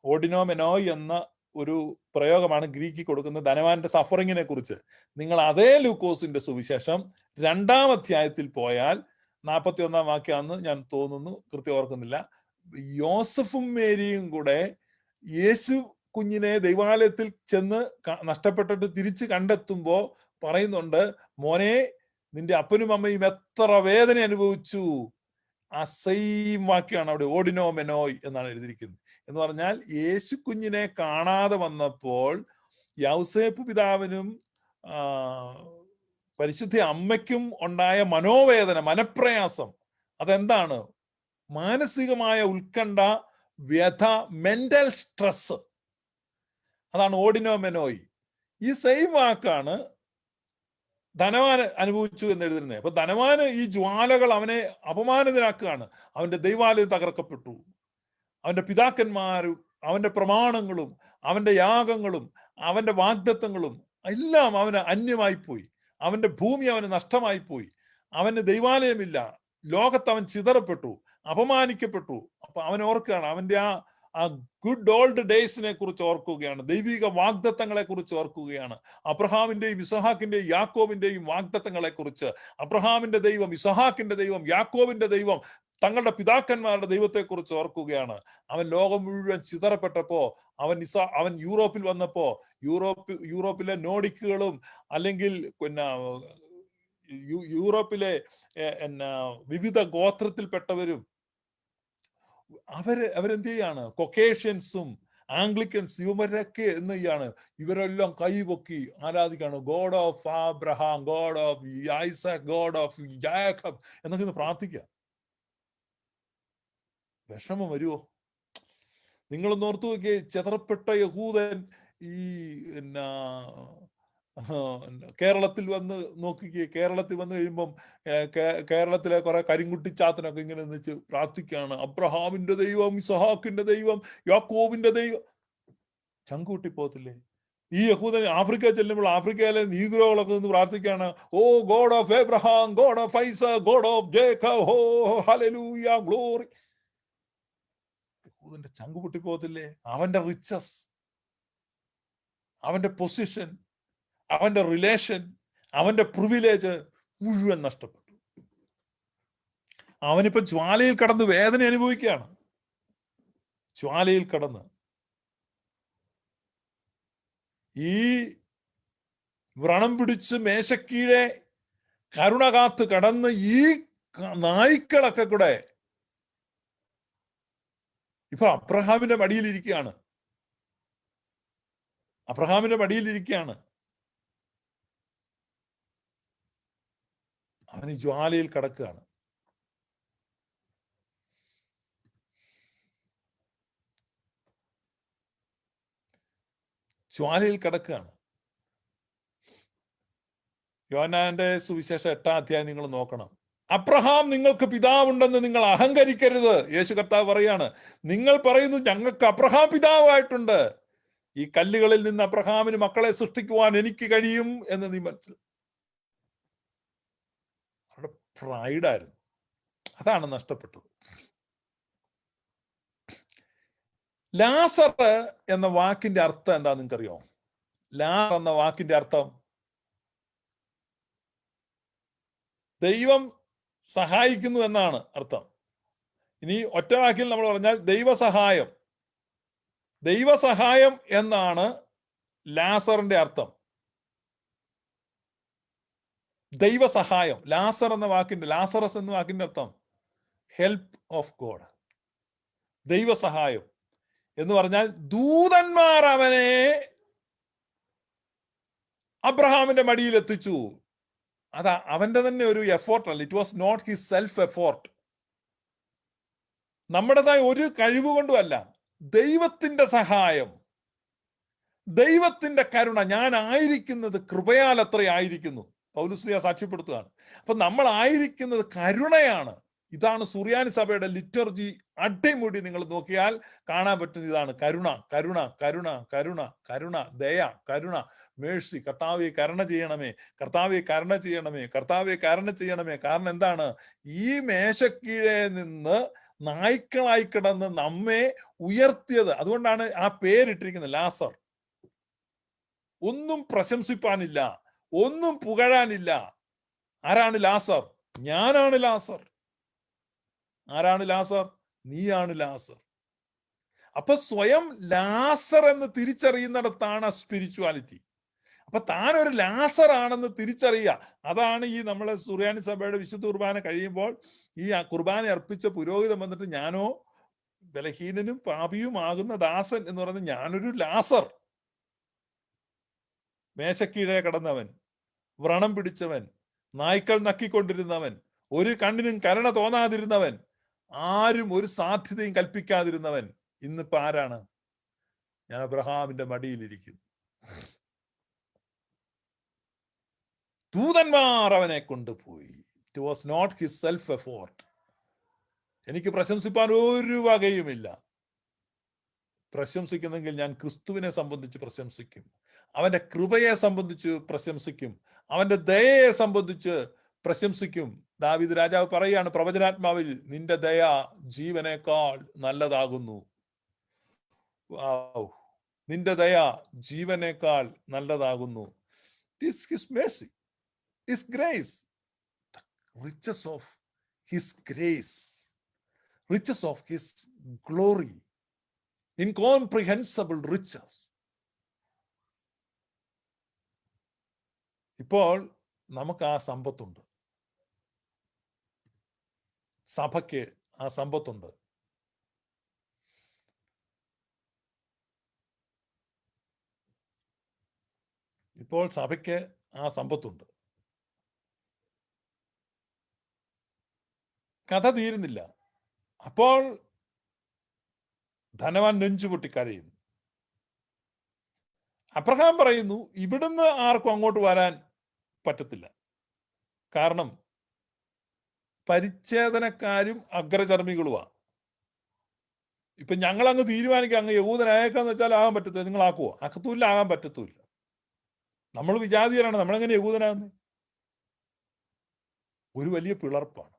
ഓഡിനോമെനോയ് എന്ന ഒരു പ്രയോഗമാണ് ഗ്രീക്കിൽ കൊടുക്കുന്നത് ധനവാന്റെ സഫറിങ്ങിനെ കുറിച്ച്. നിങ്ങൾ അതേ ലൂക്കോസിന്റെ സുവിശേഷം 2-ാം അധ്യായത്തിൽ പോയാൽ 41-ാം വാക്യാണെന്ന് ഞാൻ തോന്നുന്നു, കൃത്യം ഓർക്കുന്നില്ല. യോസഫും മേരിയും കൂടെ യേശു കുഞ്ഞിനെ ദൈവാലയത്തിൽ ചെന്ന് നഷ്ടപ്പെട്ടിട്ട് തിരിച്ച് കണ്ടെത്തുമ്പോ പറയുന്നുണ്ട്, മോനെ നിന്റെ അപ്പനും അമ്മയും എത്ര വേദന അനുഭവിച്ചു. ആ സെയിം വാക്യാണ് അവിടെ ഓഡിനോമെനോയ് എന്നാണ് എഴുതിയിരിക്കുന്നത്. എന്ന് പറഞ്ഞാൽ യേശു കുഞ്ഞിനെ കാണാതെ വന്നപ്പോൾ യൗസേപ്പ് പിതാവിനും പരിശുദ്ധ അമ്മയ്ക്കും ഉണ്ടായ മനോവേദന, മനപ്രയാസം, അതെന്താണ്? മാനസികമായ ഉത്കണ്ഠ, വ്യഥ, മെന്റൽ സ്ട്രെസ്. അതാണ് ഓഡിനോമെനോയ്. ഈ സെയിം വാക്കാണ് ധനവാൻ അനുഭവിച്ചു എന്ന് എഴുതുന്നത്. അപ്പൊ ധനവാന് ഈ ജ്വാലകൾ അവനെ അപമാനിതനാക്കുകയാണ്. അവന്റെ ദൈവാലയം തകർക്കപ്പെട്ടു, അവന്റെ പിതാക്കന്മാരും അവന്റെ പ്രമാണങ്ങളും അവന്റെ യാഗങ്ങളും അവന്റെ വാഗ്ദത്തങ്ങളും എല്ലാം അവന് അന്യമായി പോയി. അവന്റെ ഭൂമി അവന് നഷ്ടമായി പോയി. അവന് ദൈവാലയമില്ല. ലോകത്ത് അവൻ ചിതറപ്പെട്ടു, അപമാനിക്കപ്പെട്ടു. അപ്പൊ അവൻ ഓർക്കുകയാണ്, അവന്റെ ആ ഗുഡ് ഓൾഡ് ഡേയ്സിനെ കുറിച്ച് ഓർക്കുകയാണ്, ദൈവിക വാഗ്ദത്തങ്ങളെ കുറിച്ച് ഓർക്കുകയാണ്, അബ്രഹാമിന്റെയും ഇസഹാക്കിന്റെയും യാക്കോബിന്റെയും വാഗ്ദത്തങ്ങളെ കുറിച്ച്. അബ്രഹാമിന്റെ ദൈവം, ഇസഹാക്കിന്റെ ദൈവം, യാക്കോബിന്റെ ദൈവം, തങ്ങളുടെ പിതാക്കന്മാരുടെ ദൈവത്തെ കുറിച്ച് ഓർക്കുകയാണ്. അവൻ ലോകം മുഴുവൻ ചിതറപ്പെട്ടപ്പോ, അവൻ യൂറോപ്പിൽ വന്നപ്പോ യൂറോപ്പിലെ നോഡിക്കുകളും അല്ലെങ്കിൽ പിന്നെ യൂറോപ്പിലെ വിവിധ ഗോത്രത്തിൽപ്പെട്ടവരും അവരെന്ത് ചെയ്യാണ്? കൊക്കേഷ്യൻസും ആംഗ്ലിക്കൻസ് ഇവരൊക്കെ എന്ന് ചെയ്യാണ്, ഇവരെല്ലാം കൈപൊക്കി ആരാധിക്കാണ്. God of Abraham, God of Isaac, God of Yakob എന്നൊക്കെ ഒന്ന് പ്രാർത്ഥിക്കുക. വിഷമം വരുമോ? നിങ്ങളൊന്ന് ഓർത്തു നോക്കിയേ, ചെതറപ്പെട്ട യഹൂദൻ ഈ കേരളത്തിൽ വന്ന് നോക്കിക്കേ. കേരളത്തിൽ വന്നു കഴിയുമ്പം കേരളത്തിലെ കുറെ കരിങ്കുട്ടിച്ചാത്തനൊക്കെ ഇങ്ങനെ വെച്ച് പ്രാർത്ഥിക്കുകയാണ്, അബ്രഹാമിന്റെ ദൈവം, ഇസഹാക്കിന്റെ ദൈവം, യാക്കോബിന്റെ ദൈവം. ചങ്കൂട്ടി പോകത്തില്ലേ? ഈ യഹൂദൻ ആഫ്രിക്ക ചെല്ലുമ്പോൾ ആഫ്രിക്കയിലെ നീഗ്രോകളൊക്കെ നിന്ന് പ്രാർത്ഥിക്കുകയാണ്, O God of Abraham, God of Isaac, God of Jacob, oh hallelujah, glory. യഹൂദന്റെ ചങ്കു പൊട്ടിപ്പോകത്തില്ലേ? അവന്റെ റിച്ചസ്, അവന്റെ പൊസിഷൻ, അവന്റെ റിലേഷൻ, അവന്റെ പ്രിവിലേജ് മുഴുവൻ നഷ്ടപ്പെട്ടു. അവനിപ്പോ ജ്വാലയിൽ കടന്ന് വേദന അനുഭവിക്കുകയാണ്. ജ്വാലയിൽ കടന്ന് ഈ വ്രണം പിടിച്ച് മേശക്കീഴെ കരുണ കാത്ത് കടന്ന് ഈ നായ്ക്കളൊക്കെ കൂടെ ഇപ്പൊ അബ്രഹാമിന്റെ മടിയിലിരിക്കുകയാണ്. അബ്രഹാമിന്റെ മടിയിലിരിക്കുകയാണ്. അവൻ ഈ ജ്വാലയിൽ കിടക്കുകയാണ്. ജ്വാലയിൽ കിടക്കുകയാണ്. യോഹന്നാന്റെ സുവിശേഷം 8-ാം അധ്യായം നിങ്ങൾ നോക്കണം. അബ്രഹാം നിങ്ങൾക്ക് പിതാവുണ്ടെന്ന് നിങ്ങൾ അഹങ്കരിക്കരുത്. യേശു കർത്താവ് പറയാണ്, നിങ്ങൾ പറയുന്നു ഞങ്ങൾക്ക് അബ്രഹാം പിതാവായിട്ടുണ്ട്, ഈ കല്ലുകളിൽ നിന്ന് അബ്രഹാമിന് മക്കളെ സൃഷ്ടിക്കുവാൻ എനിക്ക് കഴിയും എന്ന് നീ മനസ്സിലാക്കി. അവരുടെ പ്രൈഡായിരുന്നു, അതാണ് നഷ്ടപ്പെട്ടത്. ലാസർ എന്ന വാക്കിന്റെ അർത്ഥം എന്താ നിങ്ങൾക്കറിയോ? ലാസർ എന്ന വാക്കിന്റെ അർത്ഥം ദൈവം സഹായിക്കുന്നു എന്നാണ് അർത്ഥം. ഇനി ഒറ്റ വാക്കിൽ നമ്മൾ പറഞ്ഞാൽ ദൈവസഹായം. ദൈവസഹായം എന്നാണ് ലാസറിന്റെ അർത്ഥം. ദൈവസഹായം. ലാസർ എന്ന വാക്കിന്റെ, ലാസറസ് എന്ന വാക്കിന്റെ അർത്ഥം ഹെൽപ്പ് ഓഫ് ഗോഡ്. ദൈവസഹായം എന്ന് പറഞ്ഞാൽ ദൂതന്മാർ അവനെ അബ്രഹാമിന്റെ മടിയിൽ എത്തിച്ചു. അതാ അവന്റെ തന്നെ ഒരു എഫോർട്ട് അല്ല. It was not his self effort. നമ്മുടേതായ ഒരു കഴിവ് കൊണ്ടുമല്ല, ദൈവത്തിന്റെ സഹായം, ദൈവത്തിന്റെ കരുണ. ഞാൻ ആയിരിക്കുന്നത് കൃപയാൽ അത്രയായിരിക്കുന്നു. പൗലോസ്ലീഹ സാക്ഷ്യപ്പെടുത്തുകയാണ്. അപ്പൊ നമ്മൾ ആയിരിക്കുന്നത് കരുണയാണ്. ഇതാണ് സുറിയാനി സഭയുടെ ലിറ്റർജി. അടിമുടി നിങ്ങൾ നോക്കിയാൽ കാണാൻ പറ്റുന്ന ഇതാണ്. കരുണ, കരുണ, കരുണ, കരുണ, കരുണ, ദയ, കരുണ, മേഴ്സി. കർത്താവെ കരുണ ചെയ്യണമേ, കർത്താവെ കരുണ ചെയ്യണമേ, കർത്താവെ കരുണ ചെയ്യണമേ. കാരണം എന്താണ്? ഈ മേശക്കീഴെ നിന്ന് നായ്ക്കളായി കിടന്ന് നമ്മെ ഉയർത്തിയത്. അതുകൊണ്ടാണ് ആ പേരിട്ടിരിക്കുന്നത് ലാസർ. ഒന്നും പ്രശംസിപ്പാനില്ല, ഒന്നും പുകഴാനില്ല. ആരാണ് ലാസർ? ഞാനാണ് ലാസർ. ആരാണ് ലാസർ? നീയാണ് ലാസർ. അപ്പൊ സ്വയം ലാസർ എന്ന് തിരിച്ചറിയുന്നിടത്താണ് സ്പിരിച്വാലിറ്റി. അപ്പൊ താൻ ഒരു ലാസർ ആണെന്ന് തിരിച്ചറിയുക. അതാണ് ഈ നമ്മളെ സുറിയാനി സഭയുടെ വിശുദ്ധ കുർബാന കഴിയുമ്പോൾ ഈ കുർബാന അർപ്പിച്ച പുരോഹിതൻ വന്നിട്ട്, ഞാനോ ബലഹീനനും പാപിയും ആകുന്ന ദാസൻ എന്ന് പറയുന്നത് ഞാനൊരു ലാസർ. മേശക്കീഴെ കിടന്നവൻ, വ്രണം പിടിച്ചവൻ, നായ്ക്കൾ നക്കിക്കൊണ്ടിരുന്നവൻ, ഒരു കണ്ണിനും കരുണ തോന്നാതിരുന്നവൻ, ആരും ഒരു സാധ്യതയും കൽപ്പിക്കാതിരുന്നവൻ. ഇന്നിപ്പോ ആരാണ്? ഞാൻ അബ്രഹാമിന്റെ മടിയിലിരിക്കുന്നു. ദൂതന്മാർ അവനെ കൊണ്ടുപോയി. It was not his self effort. എനിക്ക് പ്രശംസിപ്പാൻ ഒരു വകയുമില്ല. പ്രശംസിക്കുന്നെങ്കിൽ ഞാൻ ക്രിസ്തുവിനെ സംബന്ധിച്ച് പ്രശംസിക്കും, അവന്റെ കൃപയെ സംബന്ധിച്ച് പ്രശംസിക്കും, അവന്റെ ദയയെ സംബന്ധിച്ച് പ്രശംസിക്കും. ദാവീദ് രാജാവ് പറയുകയാണ് പ്രവചനാത്മാവിൽ, നിന്റെ ദയ ജീവനേക്കാൾ നല്ലതാകുന്നു. നിന്റെ ദയ ജീവനേക്കാൾ നല്ലതാകുന്നു. This his mercy, his grace, the riches of his grace, riches of his glory, incomprehensible riches. ഇപ്പോൾ നമുക്ക് ആ സമ്പത്തുണ്ട്. സഭയ്ക്ക് ആ സമ്പത്തുണ്ട്. ഇപ്പോൾ സഭയ്ക്ക് ആ സമ്പത്തുണ്ട്. കഥ തീരുന്നില്ല. അപ്പോൾ ധനവാൻ നെഞ്ചുപൊട്ടി കരയുന്നു. അബ്രഹാം പറയുന്നു, ഇവിടുന്ന് ആർക്കും അങ്ങോട്ട് വരാൻ പറ്റത്തില്ല. കാരണം പരിച്ഛേദനക്കാരും അഗ്രചർമ്മികളുമാണ്. ഇപ്പൊ ഞങ്ങൾ അങ്ങ് തീരുമാനിക്കുക, അങ്ങ് യഹൂദനായേക്കാന്ന് വെച്ചാൽ ആകാൻ പറ്റത്തില്ല. നിങ്ങൾ ആക്കുവോ? ആക്കത്തൂല്ല, ആകാൻ പറ്റത്തൂല്ല. നമ്മൾ വിജാതീയരാണ്, നമ്മളെങ്ങനെ യഹൂദനാകുന്നത്? ഒരു വലിയ പിളർപ്പാണ്.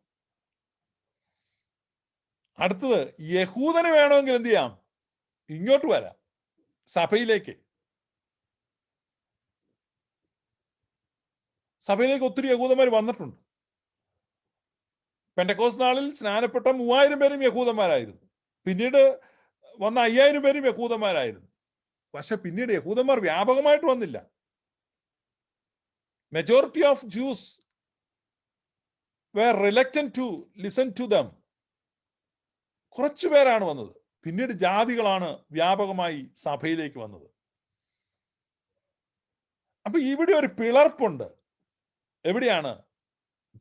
അടുത്തത്, യഹൂദന് വേണമെങ്കിൽ എന്ത് ചെയ്യാം? ഇങ്ങോട്ട് വരാം, സഭയിലേക്ക്. സഭയിലേക്ക് ഒത്തിരി യഹൂദന്മാർ വന്നിട്ടുണ്ട്. പെന്തക്കോസ്ത് നാളിൽ സ്നാനപ്പെട്ട 3000 പേരും യഹൂദന്മാരായിരുന്നു. പിന്നീട് വന്ന 5000 പേരും യഹൂദന്മാരായിരുന്നു. പക്ഷെ പിന്നീട് യഹൂദന്മാർ വ്യാപകമായിട്ട് വന്നില്ല. Majority of Jews were reluctant to listen to them. കുറച്ചു പേരാണ് വന്നത്. പിന്നീട് ജാതികളാണ് വ്യാപകമായി സഭയിലേക്ക് വന്നത്. അപ്പൊ ഇവിടെ ഒരു പിളർപ്പുണ്ട്. എവിടെയാണ്?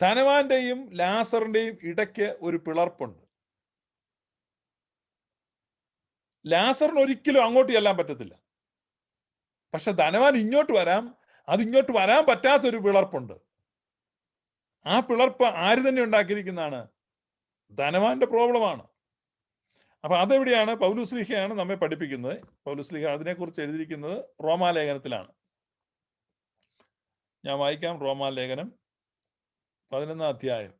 ധനവാന്റെയും ലാസറിന്റെയും ഇടയ്ക്ക് ഒരു പിളർപ്പുണ്ട്. ലാസറിന് ഒരിക്കലും അങ്ങോട്ട് ചെല്ലാൻ പറ്റത്തില്ല. പക്ഷെ ധനവാൻ ഇങ്ങോട്ട് വരാം. അതിങ്ങോട്ട് വരാൻ പറ്റാത്തൊരു പിളർപ്പുണ്ട്. ആ പിളർപ്പ് ആര് തന്നെ ഉണ്ടാക്കിയിരിക്കുന്നതാണ്? ധനവാന്റെ പ്രോബ്ലമാണ്. അപ്പൊ അതെവിടെയാണ്? പൗലോസ്ലീഹയാണ് നമ്മെ പഠിപ്പിക്കുന്നത്. പൗലോസ്ലീഹ അതിനെക്കുറിച്ച് എഴുതിയിരിക്കുന്നത് റോമാലേഖനത്തിലാണ്. ഞാൻ വായിക്കാം. റോമാലേഖനം 11 അധ്യായം.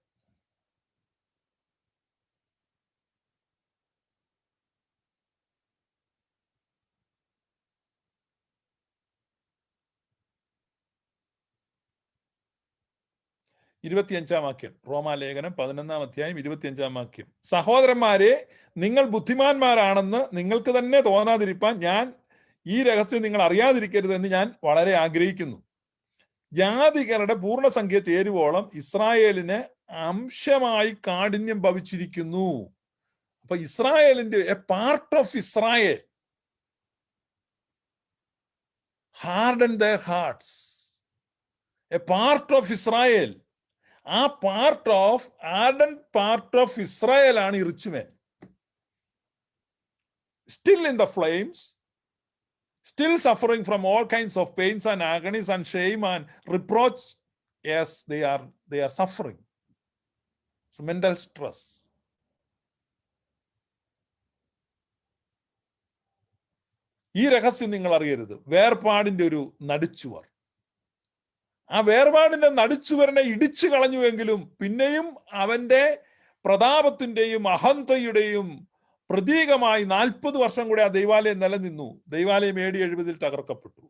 25 വാക്യം, റോമാലേഖനം 11 അധ്യായം 25 വാക്യം. സഹോദരന്മാരെ, നിങ്ങൾ ബുദ്ധിമാന്മാരാണെന്ന് നിങ്ങൾക്ക് തന്നെ തോന്നാതിരിപ്പാൻ ഞാൻ ഈ രഹസ്യം നിങ്ങൾ അറിയാതിരിക്കരുതെന്ന് ഞാൻ വളരെ ആഗ്രഹിക്കുന്നു. ജാതികളുടെ പൂർണ്ണസംഖ്യ ചേരുവോളം ഇസ്രായേലിന് അംശമായി കാഠിന്യം ഭവിച്ചിരിക്കുന്നു. അപ്പൊ ഇസ്രായേലിന്റെ A part of Israel harden their hearts. A part of Israel. ആ part of Israel ആണ് ഈ rich men. Still in the flames, still suffering from all kinds of pains and agonies and shame and reproach. Yes, they are suffering. It's mental stress. ഈ രഹസ്യം നിങ്ങൾ അറിയരുത്. വേർപാടിന്റെ ഒരു നടുച്ചുവർ. ആ വേർപാടിന്റെ നടുച്ചുവരനെ ഇടിച്ചു കളഞ്ഞുവെങ്കിലും പിന്നെയും അവന്റെ പ്രതാപത്തിന്റെയും അഹന്തയുടെയും പ്രതീകമായി 40 വർഷം കൂടെ ആ ദൈവാലയം നിലനിന്നു. ദൈവാലയം AD 70 തകർക്കപ്പെട്ടു.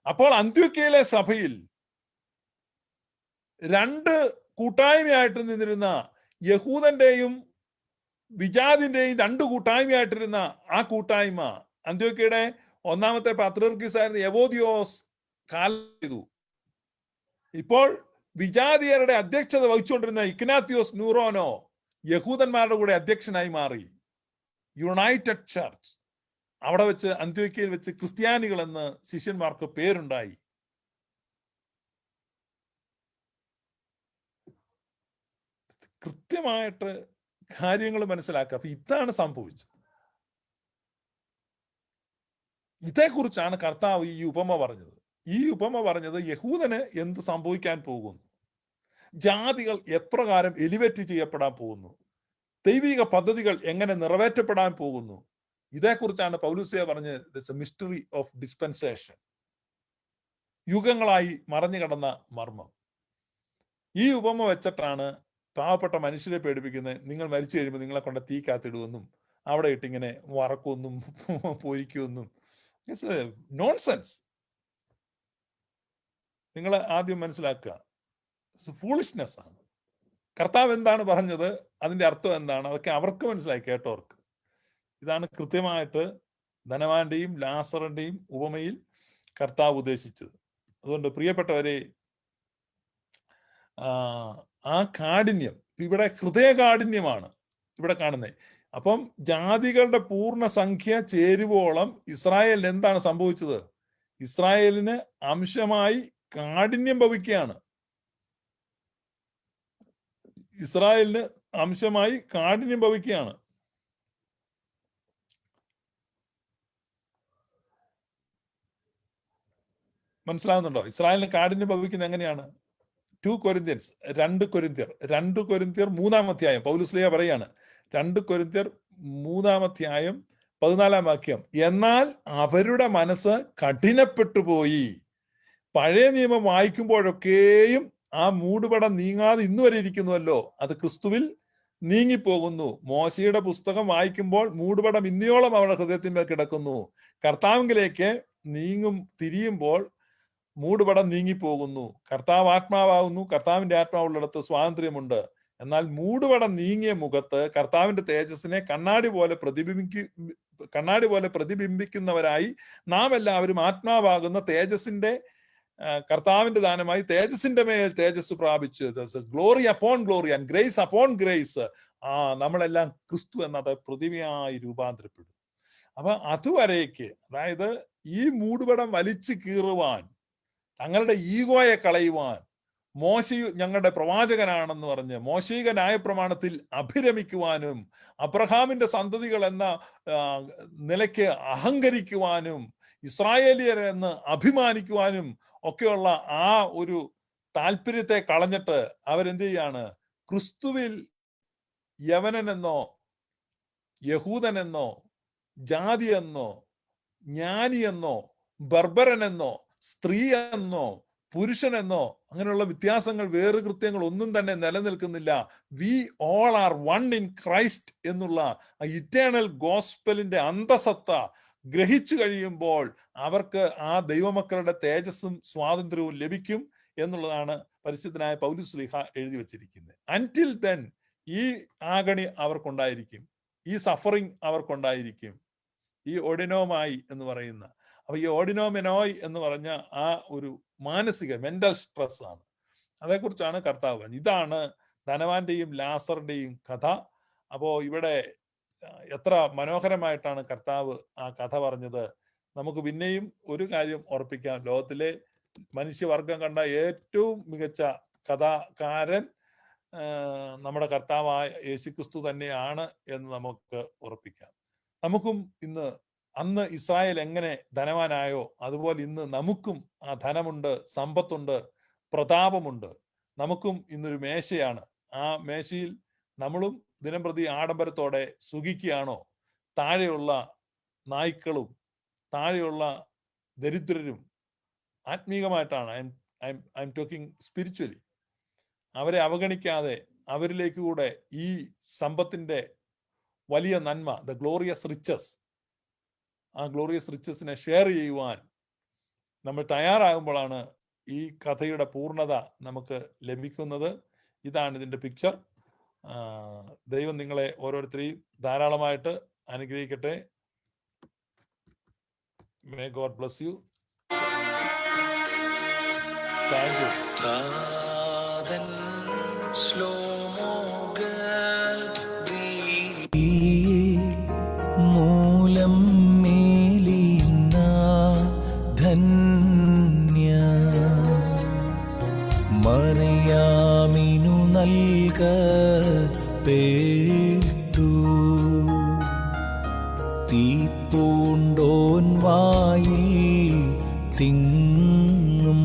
അപ്പോൾ അന്ത്യോക്യയിലെ സഭയിൽ 2 കൂട്ടായ്മയായിട്ട് നിന്നിരുന്ന യഹൂദന്റെയും വിജാതിന്റെയും 2 കൂട്ടായ്മയായിട്ടിരുന്ന ആ കൂട്ടായ്മ അന്ത്യോക്യയുടെ 1ാമത്തെ പാത്രിയർക്കീസായിരുന്ന എവോദിയോസ് കാലം ചെയ്തു. ഇപ്പോൾ വിജാതിയരുടെ അധ്യക്ഷത വഹിച്ചുകൊണ്ടിരുന്ന ഇഗ്നാത്തിയോസ് ന്യൂറോനോ യഹൂദന്മാരുടെ കൂടെ അധ്യക്ഷനായി മാറി. United church. അവിടെ വെച്ച് അന്ത്യോക്യയിൽ വെച്ച് ക്രിസ്ത്യാനികൾ എന്ന് ശിഷ്യന്മാർക്ക് പേരുണ്ടായി. കൃത്യമായിട്ട് കാര്യങ്ങൾ മനസ്സിലാക്കുക. അപ്പൊ ഇതാണ് സംഭവിച്ചത്. ഇതേക്കുറിച്ചാണ് കർത്താവ് ഈ ഉപമ പറഞ്ഞത്. ഈ ഉപമ പറഞ്ഞത് യഹൂദന് എന്ത് സംഭവിക്കാൻ പോകുന്നു, ജാതികൾ എപ്രകാരം എലിവേറ്റ് ചെയ്യപ്പെടാൻ പോകുന്നു, ദൈവിക പദ്ധതികൾ എങ്ങനെ നിറവേറ്റപ്പെടാൻ പോകുന്നു, ഇതേക്കുറിച്ചാണ് പൗലോസ് പറഞ്ഞത്. It's a mystery of dispensation. യുഗങ്ങളായി മറഞ്ഞു കിടന്ന മർമ്മം. ഈ ഉപമ വെച്ചിട്ടാണ് പാവപ്പെട്ട മനുഷ്യരെ പേടിപ്പിക്കുന്നത്. നിങ്ങൾ മരിച്ചു കഴിയുമ്പോൾ നിങ്ങളെ കൊണ്ട് തീ കാത്തിടുമെന്നും അവിടെ ഇട്ടിങ്ങനെ വറക്കുമെന്നും പൊരിക്കുമെന്നും. നോൺസെൻസ്. നിങ്ങൾ ആദ്യം മനസ്സിലാക്കുക, ഫൂളിഷ്നെസ് ആണ്. കർത്താവ് എന്താണ് പറഞ്ഞത്, അതിന്റെ അർത്ഥം എന്താണ്, അതൊക്കെ അവർക്ക് മനസ്സിലായി, കേട്ടവർക്ക്. ഇതാണ് കൃത്യമായിട്ട് ധനവാന്റെയും ലാസറിന്റെയും ഉപമയിൽ കർത്താവ് ഉദ്ദേശിച്ചത്. അതുകൊണ്ട് പ്രിയപ്പെട്ടവരെ, ആ കാഠിന്യം ഇവിടെ ഹൃദയകാഠിന്യമാണ് ഇവിടെ കാണുന്നത്. അപ്പം ജാതികളുടെ പൂർണ്ണ സംഖ്യ ചേരുവോളം ഇസ്രായേലിന് എന്താണ് സംഭവിച്ചത്? ഇസ്രായേലിന് അംശമായി കാഠിന്യം ഭവിക്കുകയാണ്. ഇസ്രായേലിന് അംശമായി കാഠിന്യം ഭവിക്കുകയാണ്. മനസ്സിലാവുന്നുണ്ടോ? ഇസ്രായേലിന് കാഠിന്യം ഭവിക്കുന്നത് എങ്ങനെയാണ്? 2 കൊരിന്ത്യൻസ് 2 കൊരിന്ത്യർ 3-ാം അധ്യായം പൗലോസ് പറയാണ്. 2 കൊരിന്ത്യർ 3-ാം അധ്യായം 14-ാം വാക്യം. എന്നാൽ അവരുടെ മനസ്സ് കഠിനപ്പെട്ടു പോയി. പഴയ നിയമം വായിക്കുമ്പോഴൊക്കെയും ആ മൂടുപടം നീങ്ങാതെ ഇന്നുവരെ ഇരിക്കുന്നുവല്ലോ, അത് ക്രിസ്തുവിൽ നീങ്ങിപ്പോകുന്നു. മോശയുടെ പുസ്തകം വായിക്കുമ്പോൾ മൂടുപടം ഇന്നയോളം അവരുടെ ഹൃദയത്തിന്മേൽ കിടക്കുന്നു. കർത്താവിലേക്ക് തിരിയുമ്പോൾ മൂടുപടം നീങ്ങിപ്പോകുന്നു. കർത്താവ് ആത്മാവാകുന്നു. കർത്താവിന്റെ ആത്മാവുള്ളിടത്ത് സ്വാതന്ത്ര്യമുണ്ട്. എന്നാൽ മൂടുപടം നീങ്ങിയ മുഖത്ത് കർത്താവിന്റെ തേജസ്സിനെ കണ്ണാടി പോലെ പ്രതിബിംബിക്കുന്നവരായി നാം എല്ലാവരും ആത്മാവാകുന്ന തേജസ്സിന്റെ കർത്താവിന്റെ ദാനമായി തേജസ്സിന്റെ മേൽ തേജസ് പ്രാപിച്ച്, glory upon glory and grace upon grace, നമ്മളെല്ലാം ക്രിസ്തു എന്നത് പ്രതിമയായി രൂപാന്തരപ്പെടും. അപ്പൊ അതുവരേക്ക്, അതായത് ഈ മൂടുപടം വലിച്ചു കീറുവാൻ, തങ്ങളുടെ ഈഗോയെ കളയുവാൻ, മോശ ഞങ്ങളുടെ പ്രവാചകനാണെന്ന് പറഞ്ഞ് മോശീക ന്യായപ്രമാണത്തിൽ അഭിരമിക്കുവാനും, അബ്രഹാമിന്റെ സന്തതികൾ എന്ന നിലയ്ക്ക് അഹങ്കരിക്കുവാനും, ഇസ്രായേലിയർ എന്ന് അഭിമാനിക്കുവാനും ഒക്കെയുള്ള ആ ഒരു താല്പര്യത്തെ കളഞ്ഞിട്ട് അവരെന്ത് ചെയ്യാണ്? ക്രിസ്തുവിൽ യവനനെന്നോ യഹൂദനെന്നോ ജാതിയെന്നോ ജ്ഞാനിയെന്നോ ബർബരനെന്നോ സ്ത്രീ എന്നോ പുരുഷനെന്നോ അങ്ങനെയുള്ള വ്യത്യാസങ്ങൾ, വേറുകൃത്യങ്ങൾ ഒന്നും തന്നെ നിലനിൽക്കുന്നില്ല. We all are one in Christ എന്നുള്ള ഇറ്റേണൽ ഗോസ്പലിന്റെ അന്തസത്ത ഗ്രഹിച്ചു കഴിയുമ്പോൾ അവർക്ക് ആ ദൈവമക്കളുടെ തേജസ്സും സ്വാതന്ത്ര്യവും ലഭിക്കും. എന്നുള്ളതാണ് പരിശുദ്ധനായ പൗലോസ് ശ്ലീഹ എഴുതി വച്ചിരിക്കുന്നത്. അൻറ്റിൽ ദെൻ ഈ ആഗണി അവർക്കുണ്ടായിരിക്കും, ഈ സഫറിങ് അവർക്കുണ്ടായിരിക്കും, ഈ ഓഡിനോമായി എന്ന് പറയുന്ന. അപ്പൊ ഈ ഓഡിനോമെനോയ് എന്ന് പറഞ്ഞ ആ ഒരു മാനസിക മെന്റൽ സ്ട്രെസ് ആണ്. അതേക്കുറിച്ചാണ് കർത്താവ് പറഞ്ഞത്. ഇതാണ് ധനവാന്റെയും ലാസറിന്റെയും കഥ. അപ്പോ ഇവിടെ എത്ര മനോഹരമായിട്ടാണ് കർത്താവ് ആ കഥ പറഞ്ഞത്. നമുക്ക് പിന്നെയും ഒരു കാര്യം ഉറപ്പിക്കാം, ലോകത്തിലെ മനുഷ്യവർഗം കണ്ട ഏറ്റവും മികച്ച കഥാകാരൻ നമ്മുടെ കർത്താവായ യേശുക്രിസ്തു തന്നെയാണ് എന്ന് നമുക്ക് ഉറപ്പിക്കാം. നമുക്കും ഇന്ന്, അന്ന് ഇസ്രായേൽ എങ്ങനെ ധനവാനായോ അതുപോലെ ഇന്ന് നമുക്കും ആ ധനമുണ്ട്, സമ്പത്തുണ്ട്, പ്രതാപമുണ്ട്. നമുക്കും ഇന്നൊരു മേശയാണ്. ആ മേശയിൽ നമ്മളും ദിനംപ്രതി ആഡംബരത്തോടെ സുഖിക്കുകയാണോ? താഴെയുള്ള നായ്ക്കളും താഴെയുള്ള ദരിദ്രരും ആത്മീകമായിട്ടാണ്, ഐ എം ടോക്കിംഗ് സ്പിരിച്വലി, അവരെ അവഗണിക്കാതെ അവരിലേക്ക് കൂടെ ഈ സമ്പത്തിന്റെ വലിയ നന്മ, ദ ഗ്ലോറിയസ് റിച്ചസ്, ആ ഗ്ലോറിയസ് റിച്ചസിനെ ഷെയർ ചെയ്യുവാൻ നമ്മൾ തയ്യാറാകുമ്പോഴാണ് ഈ കഥയുടെ പൂർണ്ണത നമുക്ക് ലഭിക്കുന്നത്. ഇതാണ് ഇതിന്റെ പിക്ചർ. ദൈവം നിങ്ങളെ ഓരോരുത്തരെയും ധാരാളമായിട്ട് അനുഗ്രഹിക്കട്ടെ. May God bless you. Thank you. മൂലം മേലിന ധന്യ മറിയാമിനു നൽകപ്പെട്ടു. തീപ്പൂണ്ടോൻ വായിൽ തിങ്ങും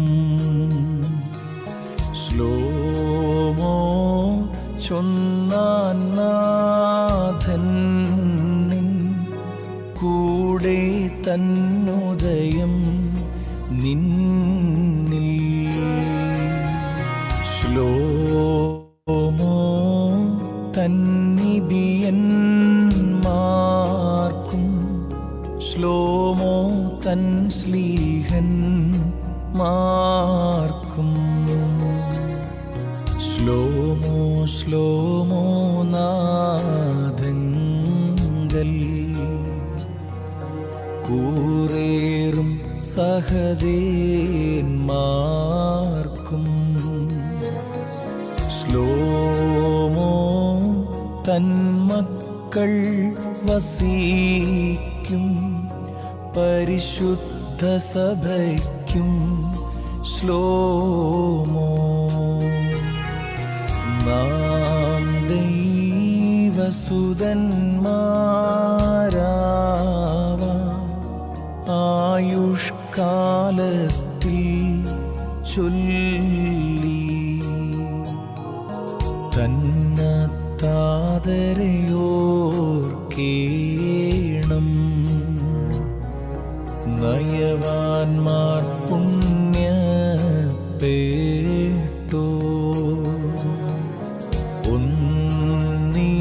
ശ്ലോമോ ചൊന്നാൻ നാഥൻ നിൻ കൂടെ തന്നുദയം നിന്നിൽ. ശ്ലോമോ തന്നിബിയന്മാർക്കും ശ്ലോമോ തൻ ശ്ലീഹൻ മാർക്കും ശ്ലോമോ ശ്ലോമോ നാദങ്കൽ കൂറേറും സഹദേന്മാർക്കും ശ്ലോമോ തന്മക്കൾ വസിക്കും പരിശുദ്ധ സഭയ്ക്കും ശ്ലോമോ. നാം ദൈവസുതന്മാരാവാം ആയുഷ്കാലത്തിൽ ചൊല്ലി തന്നത്താദരയോർക്കേണം. നയവാന്മാർ പുണ്യപ്പെട്ടു ഒന്നീശീകുമവർ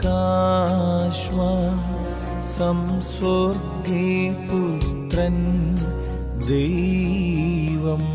കാശ്വാസം സ്വർഗേ പുത്രൻ ദൈവം.